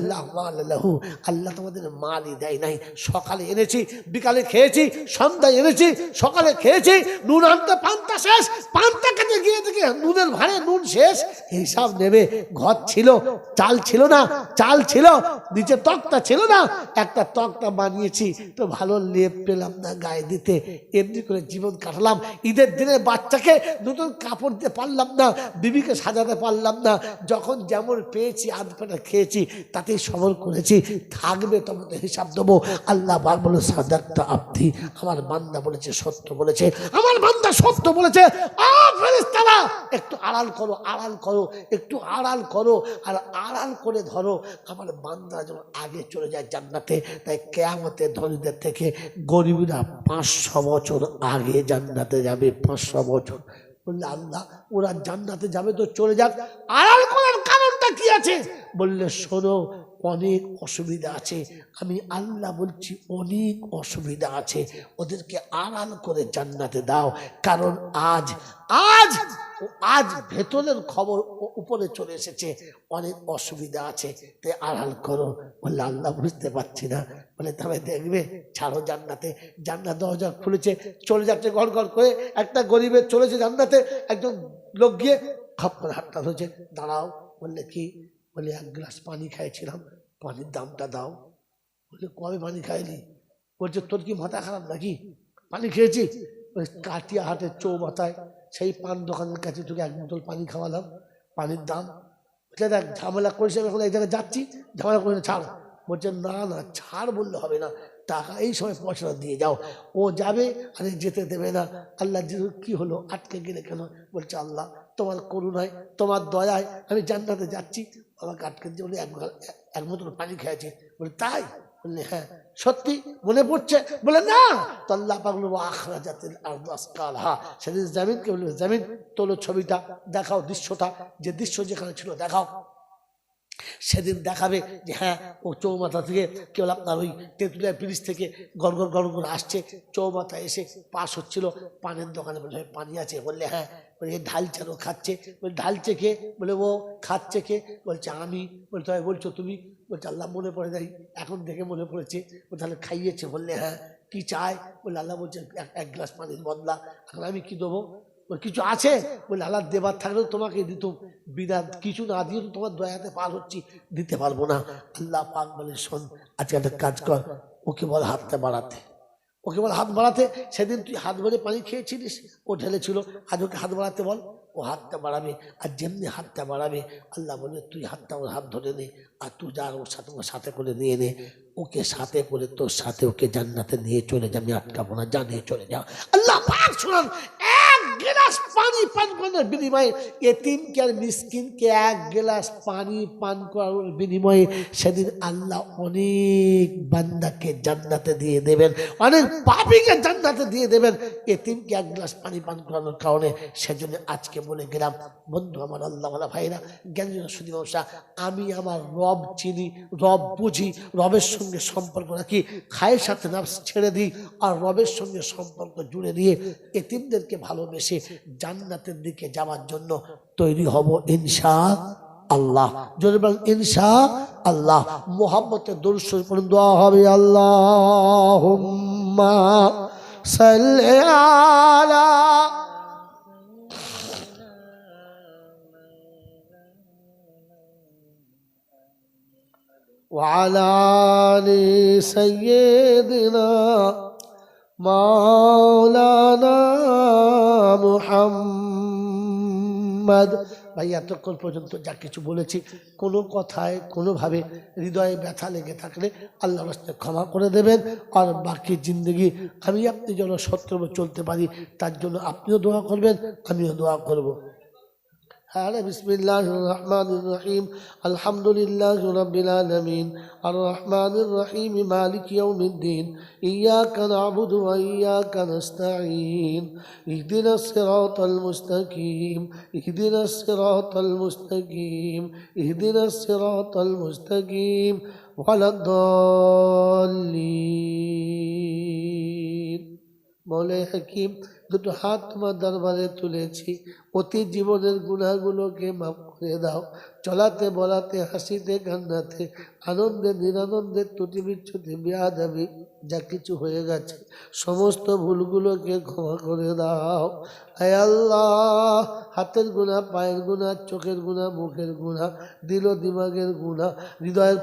আল্লাহ তোমাদের মালই দেয় নাই, সকালে এনেছি, বিকালে খেয়েছি, সন্ধ্যায় এনেছি, সকালে খেয়েছি, নুন আনতে পান্তা শেষ, পান্তা খেতে গিয়ে দেখে নুনের ভারে নুন শেষ। হিসাব নেবে, ঘর ছিল, চাল ছিল না, চাল ছিল, নিচে তক্তা ছিল না, একটা তক্তা বানিয়েছি, তো ভালো লেপ পেলাম না গায়ে দিতে, এমনি করে জীবন কাটালাম। ঈদের দিনে বাচ্চাকে নতুন কাপড় দিতে পারলাম না, বিবিকে সাজাতে পারলাম না, যখন যেমন পেয়েছি আধপাটা খেয়েছি, তাতেই সবল করেছি, থাকবে তোমাদের হিসাব দেবো। আল্লাহ বলে সাদাক্তা আব্দি, আমার বান্দা বলেছে সত্য বলেছে, আমার বান্দা সত্য বলেছে। ফেরেশতারা একটু আড়াল করো, আড়াল করো, একটু আড়াল করো, আর আড়াল করে ধরো, আমার বান্দা যেমন আগে চলে যায় জান্নাতে। তাই কিয়ামতে ধনীদের থেকে গরিবরা 500 বছর আগে জান্নাতে যাবে, 500 বছর। বললে আল্লাহ ওরা জান্নাতে যাবে তো চলে যাক, আড়াল করার কারণটা কি আছে? বললে শোনো, অনেক অসুবিধা আছে, আমি আল্লাহ বলছি অনেক অসুবিধা আছে, ওদেরকে আড়াল করে জান্নাতে দাও, কারণ আজ আজ আজ ভেতরের খবর উপরে চলে এসেছে, অনেক অসুবিধা আছে, তাই আড়াল করো। বললে আল্লাহ বুঝতে পারছি না। বলে তবে দেখবে, ছাড়ো জান্নাতে। জান্নাত দরজা খুলেছে, চলে যাচ্ছে ঘর ঘর করে, একটা গরিবের চলেছে জান্নাতে, একজন লোক গিয়ে খপ করে হাতটা ধরেছে, দাঁড়াও। বললে কি? বলে 1 গ্লাস পানি খাইছিলাম, পানির দামটা দাও। বলে কবে পানি খাইলি? বলছে তোর কি মাথা খারাপ নাকি? পানি খেয়েছি। ওই কাটিয়া হাটের চৌমাথায় সেই পান দোকানের কাছে তোকে 1 বোতল পানি খাওয়ালাম, পানির দাম। বলছে দেখ ঝামেলা করেছে, এখন এই জায়গায় যাচ্ছি, ঝামেলা করে ছাড়। বলছে না না, ছাড় বললে হবে না, টাকা এই সময় পয়সাটা দিয়ে যাও। ও যাবে, আরে যেতে দেবে না। আল্লাহ কি হলো, আটকে গেলে কেন? বলছে আল্লাহ তোমার করুণায়, তোমার দয়ায় আমি জান্নাতে যাচ্ছি, আমাকে আটকে দিয়ে বলে 1 বোতল পানি খেয়েছে। বলে তাই? বললে হ্যাঁ। সত্যি মনে পড়ছে? বলে না। তো আল্লাহ পাক বলল আখরাজাতিল আরদু আসকালহা, সেদিন জমিনকে বলবে জমিন তোলো ছবিটা দেখাও, দৃশ্যটা, যে দৃশ্য যেখানে ছিল দেখাও। সেদিন দেখাবে যে হ্যাঁ ও চৌমাথা থেকে কেবল আপনার ওই তেঁতুলিয়া ব্রিজ থেকে গড়গড় গড়গড় আসছে, চৌমাথা এসে পাশ হচ্ছিল, পানের দোকানে বলে পানি আছে, বললে হ্যাঁ, বলে ঢালছে, ও খাচ্ছে, বলে ঢালছে কে, বলে ও খাচ্ছে কে, বলছে আমি, বলতে হয় বলছো তুমি, বলছে আল্লাহ মনে পড়ে নাই, এখন দেখে মনে পড়েছে, ও তাহলে খাইয়েছে, বললে হ্যাঁ কি চায়, বলে আল্লাহ বলছে এক গ্লাস পানির বদলা, এখন আমি কি দেবো, কিছু আছে, বলে আল্লাহ দেবার থাকলেও তোমাকে দিত, বিনা কিছু না দিয়ে তোমার দয়াতে পার হচ্ছি, দিতে পারবো না। আল্লাহ পাক বলে শোন, আজকে একটা কাজ কর, ওকে বল হাতটা বাড়াতে, ওকে বল হাত বাড়াতে, সেদিন তুই হাত ভরে পানি খেয়েছিলিস, ও ঢেলেছিল, আজ ওকে হাত বাড়াতে বল, ও হাতটা বাড়াবে, আর যেমনি হাতটা বাড়াবে আল্লাহ বলে তুই হাতটা ওর হাত ধরে নে, আর তুই যা ওর সাথে করে নিয়ে নে, ওকে সাথে করে তোর সাথে ওকে জান্নাতে নিয়ে চলে যা, আমি আটকাবো না, যা নিয়ে চলে যাও। আল্লাহ পাক শুনান, এক গ্লাস পানি পান করার বিনিময়ে এতিমকে আর মিসকিনকে এক গ্লাস পানি পান করার বিনিময়ে সেদিন আল্লাহ অনেক বান্দাকে জান্নাতে দিয়ে দেবেন, অনেক পাপীকে জান্নাতে দিয়ে দেবেন এতিমকে এক গ্লাস পানি পান করানোর কারণে। সেজন্য আজকে বলে গেলাম বন্ধু আমার, আল্লাহওয়ালা ভাইরা, জ্ঞানী সুদী ব্যবসা, আমি আমার রব চিনি, রব বুঝি, রবের সঙ্গে সম্পর্ক রাখি, খায়ের সাথে নাফস ছেড়ে দিই, আর রবের সঙ্গে সম্পর্ক জুড়ে দিয়ে এতিমদেরকে ভালোবেসে জান্নাতের দিকে যাওয়ার জন্য তৈরি হব ইনশাআল্লাহ। যদি বলেন ইনশাআল্লাহ, মুহাব্বতে দরুদ শরীফ পড়ুন, দোয়া হবে আল্লাহুম্মা সাল্লি আলা وعلى آل سيدنا مولانا মুহাম্মদ। ভাই এতক্ষণ পর্যন্ত যা কিছু বলেছি, কোনো কথায় কোনোভাবে হৃদয়ে ব্যথা লেগে থাকলে আল্লাহর রাস্তায় ক্ষমা করে দেবেন, আর বাকি জিন্দগি আমি আপনি যেন সত্যভাবে চলতে পারি তার জন্য আপনিও দোয়া করবেন, আমিও দোয়া করব। هذا بسم الله الرحمن الرحيم الحمد لله رب العالمين الرحمن الرحيم مالك يوم الدين إياك نعبد وإياك نستعين اهدنا الصراط المستقيم اهدنا الصراط المستقيم اهدنا الصراط المستقيم وعلى الضالين মৌলাই হাকিম, দুটো হাত তোমার দরবারে তুলেছি, অতি জীবনের গুনাহগুলোকে মাফ করে দাও। চলাতে বলাতে, হাসিতে কান্নাতে, আনন্দে নিরানন্দে, ত্রুটি বিচ্ছুতি বেয়াদবি যা কিছু হয়ে গেছে সমস্ত ভুলগুলোকে ক্ষমা করে দাও। আয় আল্লাহ, হাতের গুনাহ, পায়ের গুনাহ, চোখের গুনাহ, মুখের গুনাহ, দিল দিমাগের গুনাহ, হৃদয়ের